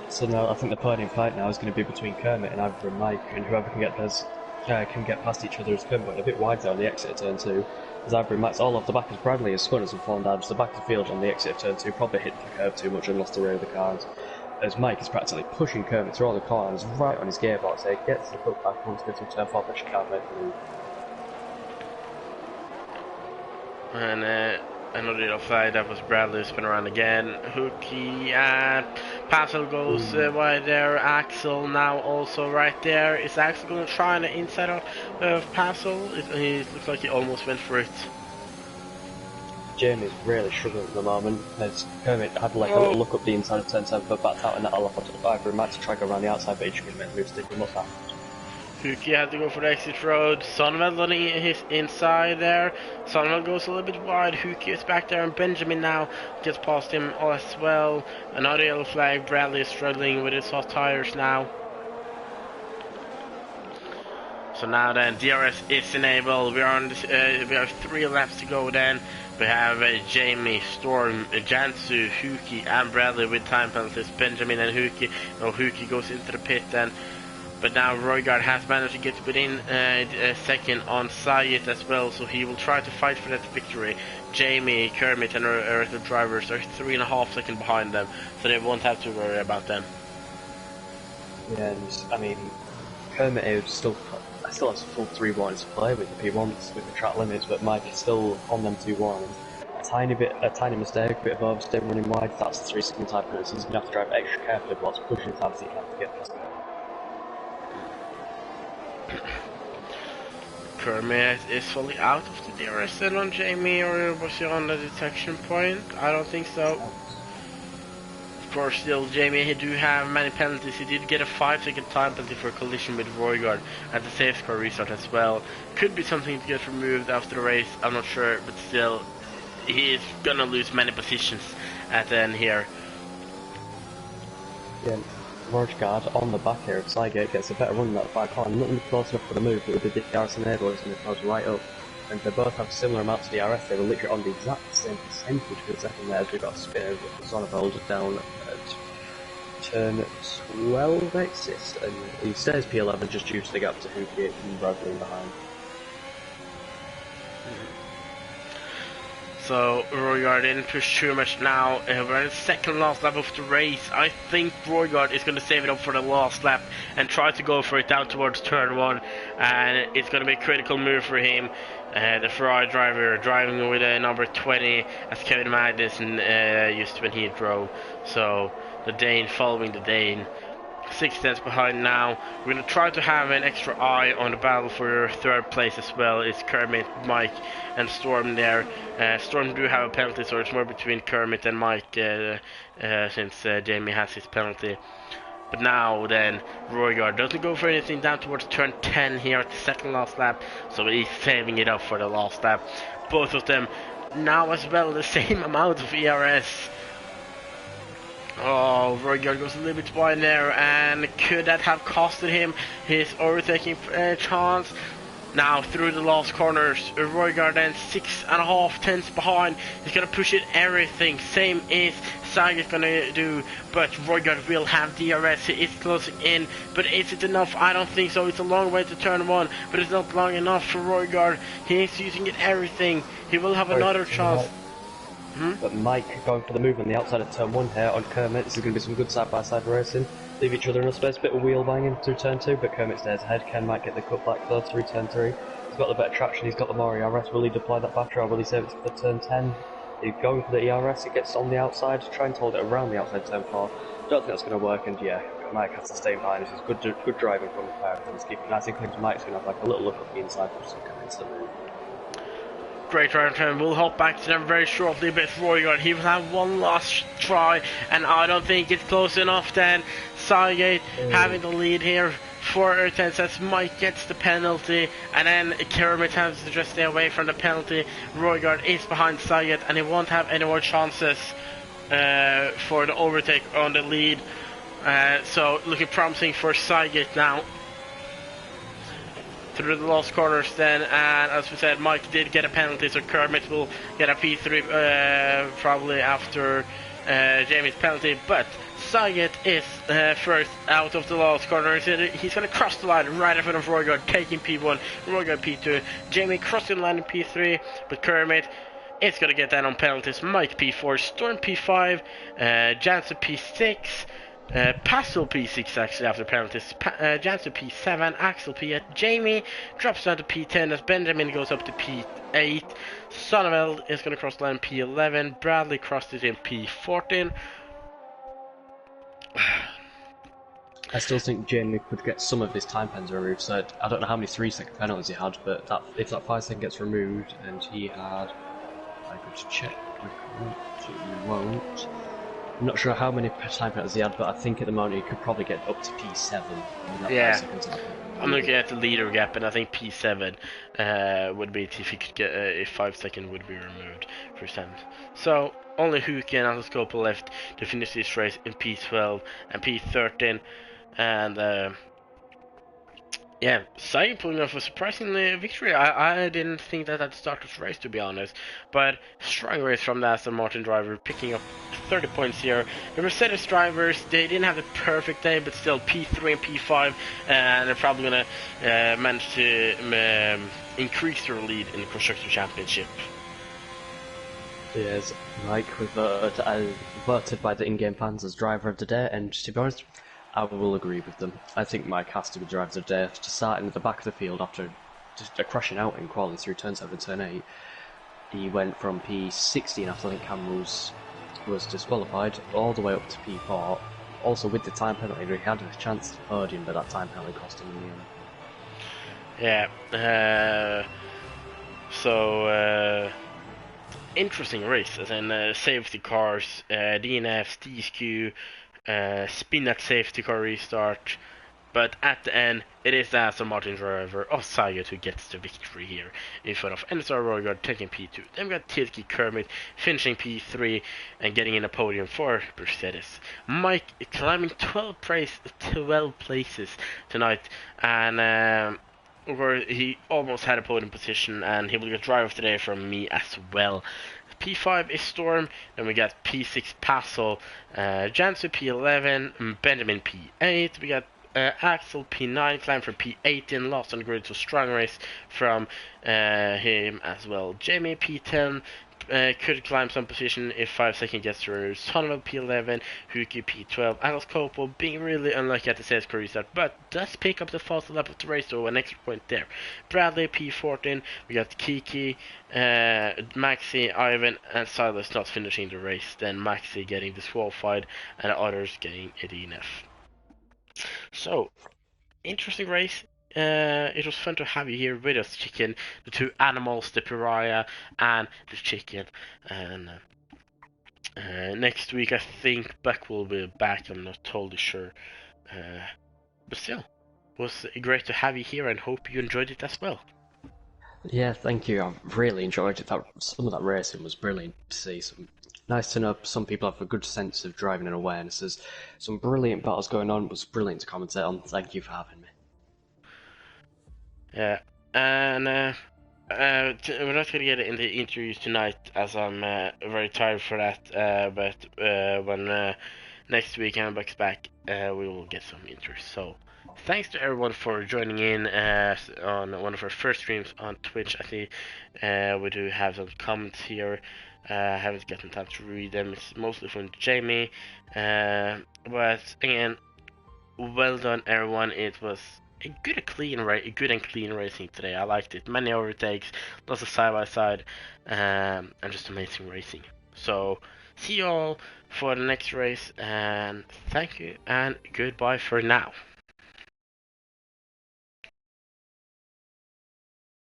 So now I think the podium fight now is going to be between Kermit and Ivory and Mike, and whoever can get past each other as Kermit a bit wide there on the exit of turn 2. As Ivory and Mike's all off the back as Bradley has spun and fallen down to the back of the field on the exit of turn 2, probably hit the curve too much and lost the rear of the cars. As Mike is practically pushing Kermit through all the corners right on his gearbox, he gets the cut back once he gets to turn 4, but she can't make the move. And another yellow flag, that was Bradley spin around again. Hooky and Passel goes wide there. Axel now also right there. Is Axel going to try on the inside of Passel? He looks like he almost went for it. Jamie's really struggling at the moment, as Kermit had like a little look up the inside of turn 7 but backed out and that all off onto the Ivory and Mike to try to go around the outside, but he just couldn't make the move stick with that. Hooky had to go for the exit road. Sonveld on his inside there. Sonveld goes a little bit wide. Hooky is back there, and Benjamin now gets past him as well. Another yellow flag. Bradley is struggling with his hot tires now. So now then, DRS is enabled. We are on this, we have 3 laps to go. Then we have Jamie, Storm, Jansu, Hooky, and Bradley with time penalties. Benjamin and Hooky. Oh, Hooky goes into the pit then. But now Roygaard has managed to get within a second on Sayed as well, so he will try to fight for that victory. Jamie, Kermit, and the rest of the drivers are 3.5 seconds behind them, so they won't have to worry about them. Yeah, and I mean, Kermit still has full 3 warnings to play with if he wants with the track limits, but Mike is still on them 2 warnings. A tiny mistake, a bit of oversteer running wide, that's the 3-second time penalty, so he's going to have to drive extra carefully whilst pushing time so he can have to get past him. Kermit is fully out of the DRS then on Jamie, or was he on the detection point? I don't think so. Of course, still, Jamie, he do have many penalties. He did get a 5-second time penalty for a collision with Roygaard at the safety car restart as well. Could be something to get removed after the race, I'm not sure, but still, he is gonna lose many positions at the end here. Yeah. Roygaard on the back here of Sygate gets a better run than that 5 corner, not really close enough for the move, but with the DRS enable it's going to close right up. And they both have similar amounts of DRS, they were literally on the exact same percentage for the second there as we got a spin over Zonnevold down at turn 12 exit, and he stays P11 just due to the gap to Hooky and Bradley behind. So Roygaard didn't push too much now. We're in the second last lap of the race. I think Roygaard is going to save it up for the last lap and try to go for it down towards turn 1. And it's going to be a critical move for him. The Ferrari driver driving with number 20 as Kevin Magnussen used when he drove. So the Dane following the Dane. 6 tenths behind now. We're going to try to have an extra eye on the battle for 3rd place as well. It's Kermit, Mike, and Storm there. Storm do have a penalty, so it's more between Kermit and Mike since Jamie has his penalty. But now then, Roygaard doesn't go for anything down towards turn 10 here at the second last lap, so he's saving it up for the last lap. Both of them now as well the same amount of ERS. Oh, Roygaard goes a little bit wide there, and could that have costed him his overtaking chance? Now through the last corners, Roygaard then 6.5 tenths behind. He's gonna push it everything, same as Saga is gonna do, but Roygaard will have DRS. He is closing in, but is it enough? I don't think so. It's a long way to turn 1, but it's not long enough for Roygaard. He is using it everything. He will have another chance. But Mike going for the move on the outside of turn 1 here on Kermit. This is going to be some good side-by-side racing. Leave each other in a space, bit of wheel banging through turn 2, but Kermit stays ahead. Ken might get the cut back though through turn 3. He's got the better traction, he's got the more ERS. Will he deploy that battery or will he save it for turn 10? He's going for the ERS, it gets on the outside, trying to hold it around the outside turn 4. Don't think that's going to work, and yeah, Mike has to stay behind. This is good driving from the pair of them. He's keeping nice and clean. Mike's going to have like a little look up the inside, which is going to move. great drive turn. We'll hop back to them very shortly, but Roygaard, he will have one last try, and I don't think it's close enough then. Sygate having the lead here for 10 as Mike gets the penalty, and then Kermit has to just stay away from the penalty. Roygaard is behind Sygate, and he won't have any more chances for the overtake on the lead. So looking promising for Sygate now. Through the last corners then, and as we said, Mike did get a penalty, so Kermit will get a P3 probably after Jamie's penalty, but Sygate is first out of the last corner. He's going to cross the line right in front of Roygaard, taking P1, Roygaard P2, Jamie crossing the line in P3, but Kermit is going to get that on penalties. Mike P4, Storm P5, Jansen P6, Passo P6 actually after penalties, Jansen P7, Axel P8, Jamie drops down to P10 as Benjamin goes up to P8, Sonneveld is going to cross the line P11, Bradley crossed it in P14. I still think Jamie could get some of his time pens removed, so I don't know how many 3-second penalties he had, but if that 5 second gets removed, and he had, I could check, he won't. I'm not sure how many time penalties he had, but I think at the moment he could probably get up to P7. Yeah, I'm looking at the leader gap, and I think P7 would be if he could get if 5 seconds would be removed for Sam. So only Huki and Atlascopa left to finish this race in P12 and P13, and yeah, Sygate pulling off a surprising victory. I didn't think that at the start of the race, to be honest. But strong race from the Aston Martin driver, picking up 30 points here. The Mercedes drivers, they didn't have the perfect day, but still P3 and P5, and they're probably going to manage to increase their lead in the Constructor Championship. Yes, Mike was voted by the in-game fans as driver of the day, and to be honest, I will agree with them. I think Mike has to be driver of the day. To start in the back of the field after just crashing out in quali through turn 7, turn 8, he went from P16 after I think Cameron was disqualified all the way up to P4. Also with the time penalty, he had a chance to podium, but that time penalty cost him in the end. Yeah. So interesting race, as in safety cars, DNFs, DSQ. Spin that safety car restart, but at the end it is the Aston Martin driver of Sygate who gets the victory here in front of NSR Roygaard taking P2. Then we got Tilke Kermit finishing P3 and getting in a podium for Mercedes. Mike climbing 12 places tonight, and where he almost had a podium position, and he will get driver of the day from me as well. P5 is Storm, then we got P6 Passo, Jansu P11, Benjamin P8, we got Axel P9, climb for P18, lost on the grid, so strong race from him as well. Jamie P10, could climb some position if 5 seconds gets through. Sonoval P11, Huki P12, Atlas Copo being really unlucky at the sales career start, but does pick up the fastest lap of the race, so an extra point there. Bradley P14, we got Kiki, Maxi, Ivan, and Silas not finishing the race, then Maxi getting disqualified, and the others getting a DNF. So, interesting race. It was fun to have you here with us, Chicken. The two animals, the pariah and the chicken. And next week, I think Buck will be back. I'm not totally sure. But still, it was great to have you here, and hope you enjoyed it as well. Yeah, thank you. I really enjoyed it. Some of that racing was brilliant to see. Nice to know some people have a good sense of driving and awareness. There's some brilliant battles going on. It was brilliant to commentate on. Thank you for having me. Yeah, and we're not going to get into interviews tonight, as I'm very tired for that. But when next week I'm back, we will get some interviews. So, thanks to everyone for joining in on one of our first streams on Twitch. I think we do have some comments here. I haven't gotten time to read them. It's mostly from Jamie. But again, well done, everyone. It was a good and clean racing today. I liked it. Many overtakes, lots of side by side, and just amazing racing. So see you all for the next race, and thank you and goodbye for now.